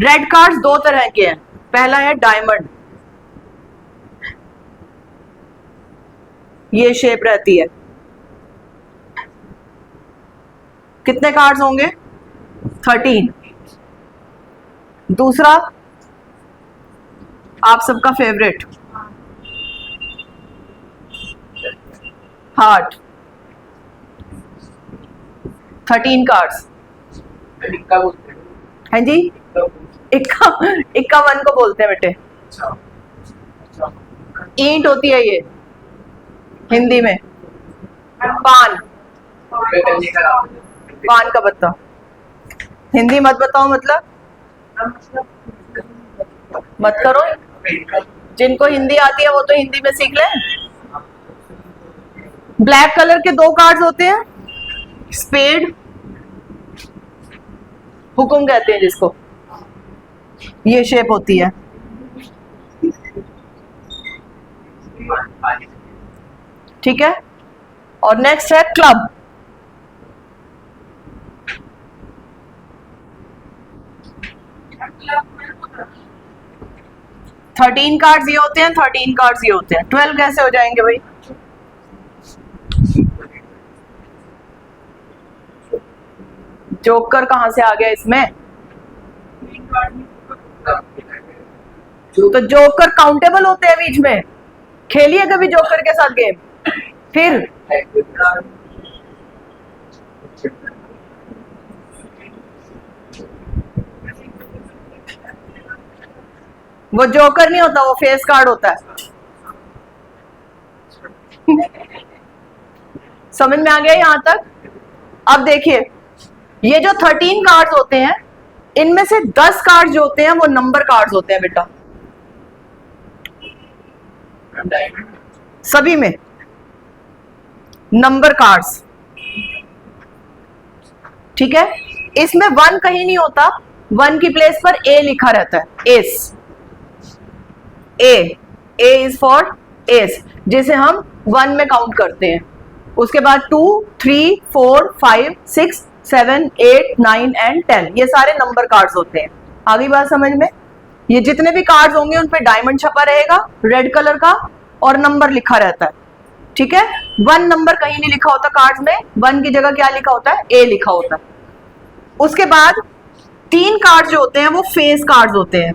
रेड कार्ड्स 2 तरह के हैं। पहला है डायमंड, ये शेप रहती है। कितने कार्ड्स होंगे? 13। दूसरा आप सबका फेवरेट हार्ट, 13 कार्ड्स। हाँ जी, इक्का 1 को बोलते हैं बेटे। ईंट होती है ये हिंदी में, पान का पत्ता। हिंदी मत बताओ, मतलब मत करो। जिनको हिंदी आती है वो तो हिंदी में सीख ले। ब्लैक कलर के 2 कार्ड्स होते हैं, स्पेड, हुक्म कहते हैं जिसको, ये शेप होती है। ठीक है। और नेक्स्ट है क्लब। थर्टीन कार्ड्स ये होते हैं, 13 कार्ड्स ये होते हैं। 12 कैसे हो जाएंगे भाई? जोकर कहां से आ गया इसमें? तो जोकर काउंटेबल होते हैं बीच में। खेलिए कभी जोकर के साथ गेम। फिर वो जोकर नहीं होता, वो फेस कार्ड होता है। समझ में आ गया यहां तक? अब देखिए, ये जो 13 कार्ड्स होते हैं, इनमें से 10 कार्ड जो होते हैं वो नंबर कार्ड्स होते हैं बेटा, सभी में नंबर कार्ड्स। ठीक है। इसमें 1 कहीं नहीं होता, 1 की प्लेस पर A लिखा रहता है। S, A is for S, जिसे हम 1 में काउंट करते हैं। उसके बाद 2, 3, 4, 5, 6, 7, 8, 9 एंड 10, ये सारे नंबर कार्ड्स होते हैं। आ गई बात समझ में? ये जितने भी कार्ड्स होंगे उन पे डायमंड छपा रहेगा रेड कलर का और नंबर लिखा रहता है। ठीक है। 1 नंबर कहीं नहीं लिखा होता कार्ड्स में, 1 की जगह क्या लिखा होता है? A लिखा होता है। उसके बाद 3 कार्ड्स जो होते हैं वो फेस कार्ड्स होते हैं।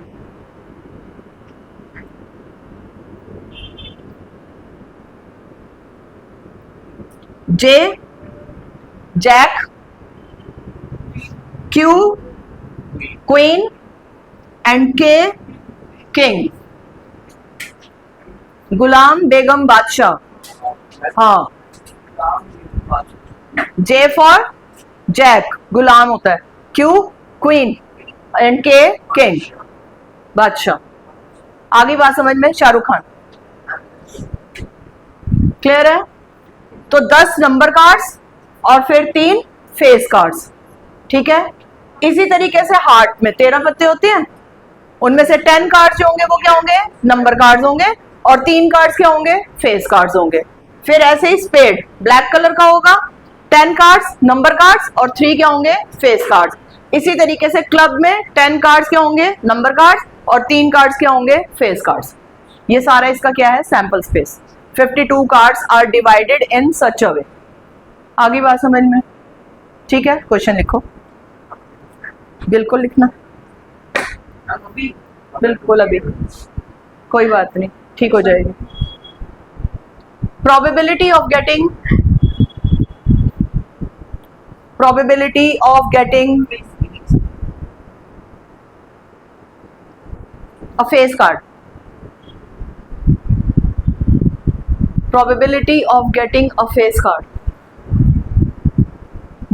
J jack, Q queen and K king. गुलाम, बेगम, बादशाह। हाँ, J फॉर जैक, गुलाम होता है, Q queen and K king, बादशाह। आगे बात समझ में? शाहरुख खान। क्लियर है? तो 10 नंबर कार्ड्स और फिर 3 फेस कार्ड्स। ठीक है। इसी तरीके से हार्ट में 13 पत्ते होते हैं, उनमें से 10 कार्ड्स जो होंगे वो क्या होंगे? नंबर कार्ड्स होंगे, और 3 कार्ड्स क्या होंगे? फेस कार्ड्स होंगे। फिर ऐसे ही स्पेड ब्लैक कलर का होगा, 10 कार्ड्स नंबर कार्ड्स और 3 क्या होंगे फेस कार्ड्स। इसी तरीके से क्लब में 10 कार्ड्स क्या होंगे नंबर कार्ड्स और 3 कार्ड्स क्या होंगे फेस कार्ड्स। ये सारा इसका क्या है sample space. 52 cards are divided in such a way. आगे बात समझ में? ठीक है, क्वेश्चन लिखो, बिल्कुल लिखना, बिल्कुल अभी कोई बात नहीं, ठीक हो जाएगी। probability of getting a face card, probability of getting a face card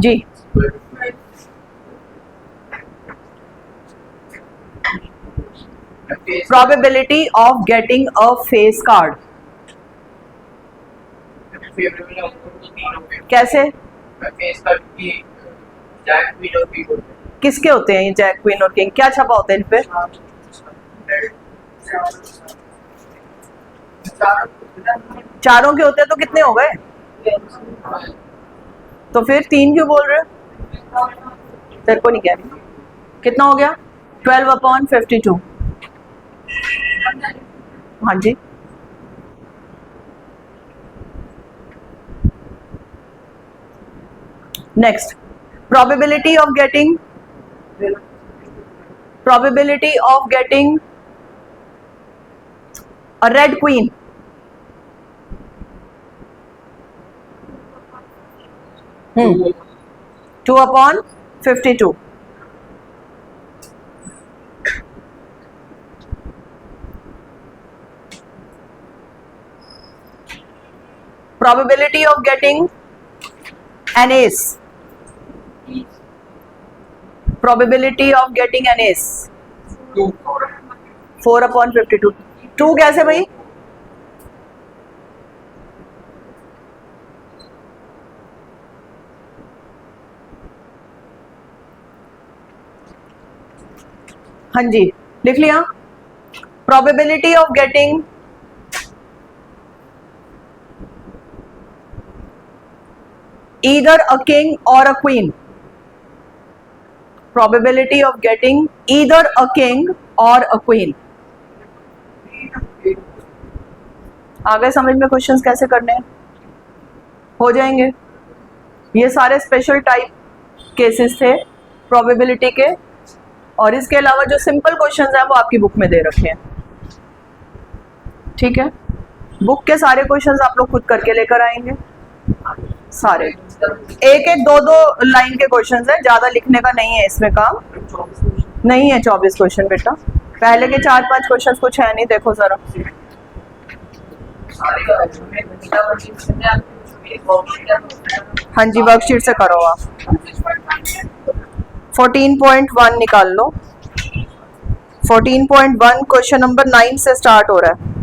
ji probability of getting a face card कैसे किसके होते हैं ये जैक क्वीन और किंग? क्या छपा होता है इन पे? चारों के होते हैं तो कितने हो गए? तो फिर 3 क्यों बोल रहे हो? तेरे को नहीं कह रही। कितना हो गया? 12/52। हाँ जी, next probability of getting a red queen, hmm. 2/52। probability of getting an ace, probability of getting an ace 4/52। 2 कैसे भाई? हाँ जी लिख लिया। probability of getting either a king or a queen, probability of getting either a king or a queen। आगे समझ में questions कैसे करने हैं? हो जाएंगे। ये सारे स्पेशल टाइप केसेस थे प्रोबेबिलिटी के, और इसके अलावा जो सिंपल क्वेश्चंस हैं वो आपकी बुक में दे रखे हैं। ठीक है, बुक के सारे क्वेश्चंस आप लोग खुद करके लेकर आएंगे, सारे एक एक दो दो लाइन के क्वेश्चंस हैं, ज्यादा लिखने का नहीं है इसमें काम नहीं है। 24 क्वेश्चन बेटा, पहले के 4-5 क्वेश्चन कुछ है नहीं। देखो जरा, हाँ जी वर्कशीट से करो आप। 14.1 निकाल लो। 14.1 क्वेश्चन नंबर 9 से स्टार्ट हो रहा है।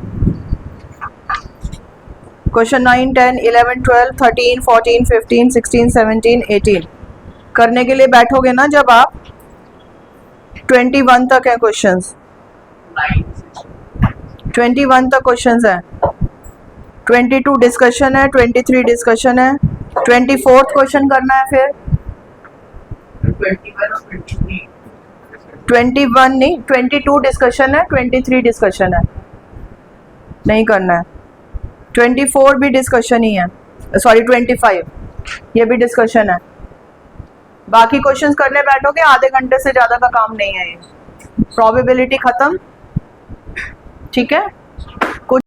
क्वेश्चन 9, 10, 11, 12, 13, 14, 15, 16, 17, 18 करने के लिए बैठोगे ना जब आप 21 तक है क्वेश्चंस, 21 तक क्वेश्चंस हैं। 22 डिस्कशन है, 23 डिस्कशन है, 24th क्वेश्चन करना है। फिर 21 नहीं, 22 डिस्कशन है, 23 डिस्कशन है, नहीं करना है। 24 भी डिस्कशन ही है, सॉरी 25 ये भी डिस्कशन है। बाकी क्वेश्चंस करने बैठोगे आधे घंटे से ज़्यादा का काम नहीं है ये। प्रोबेबिलिटी खत्म, ठीक है।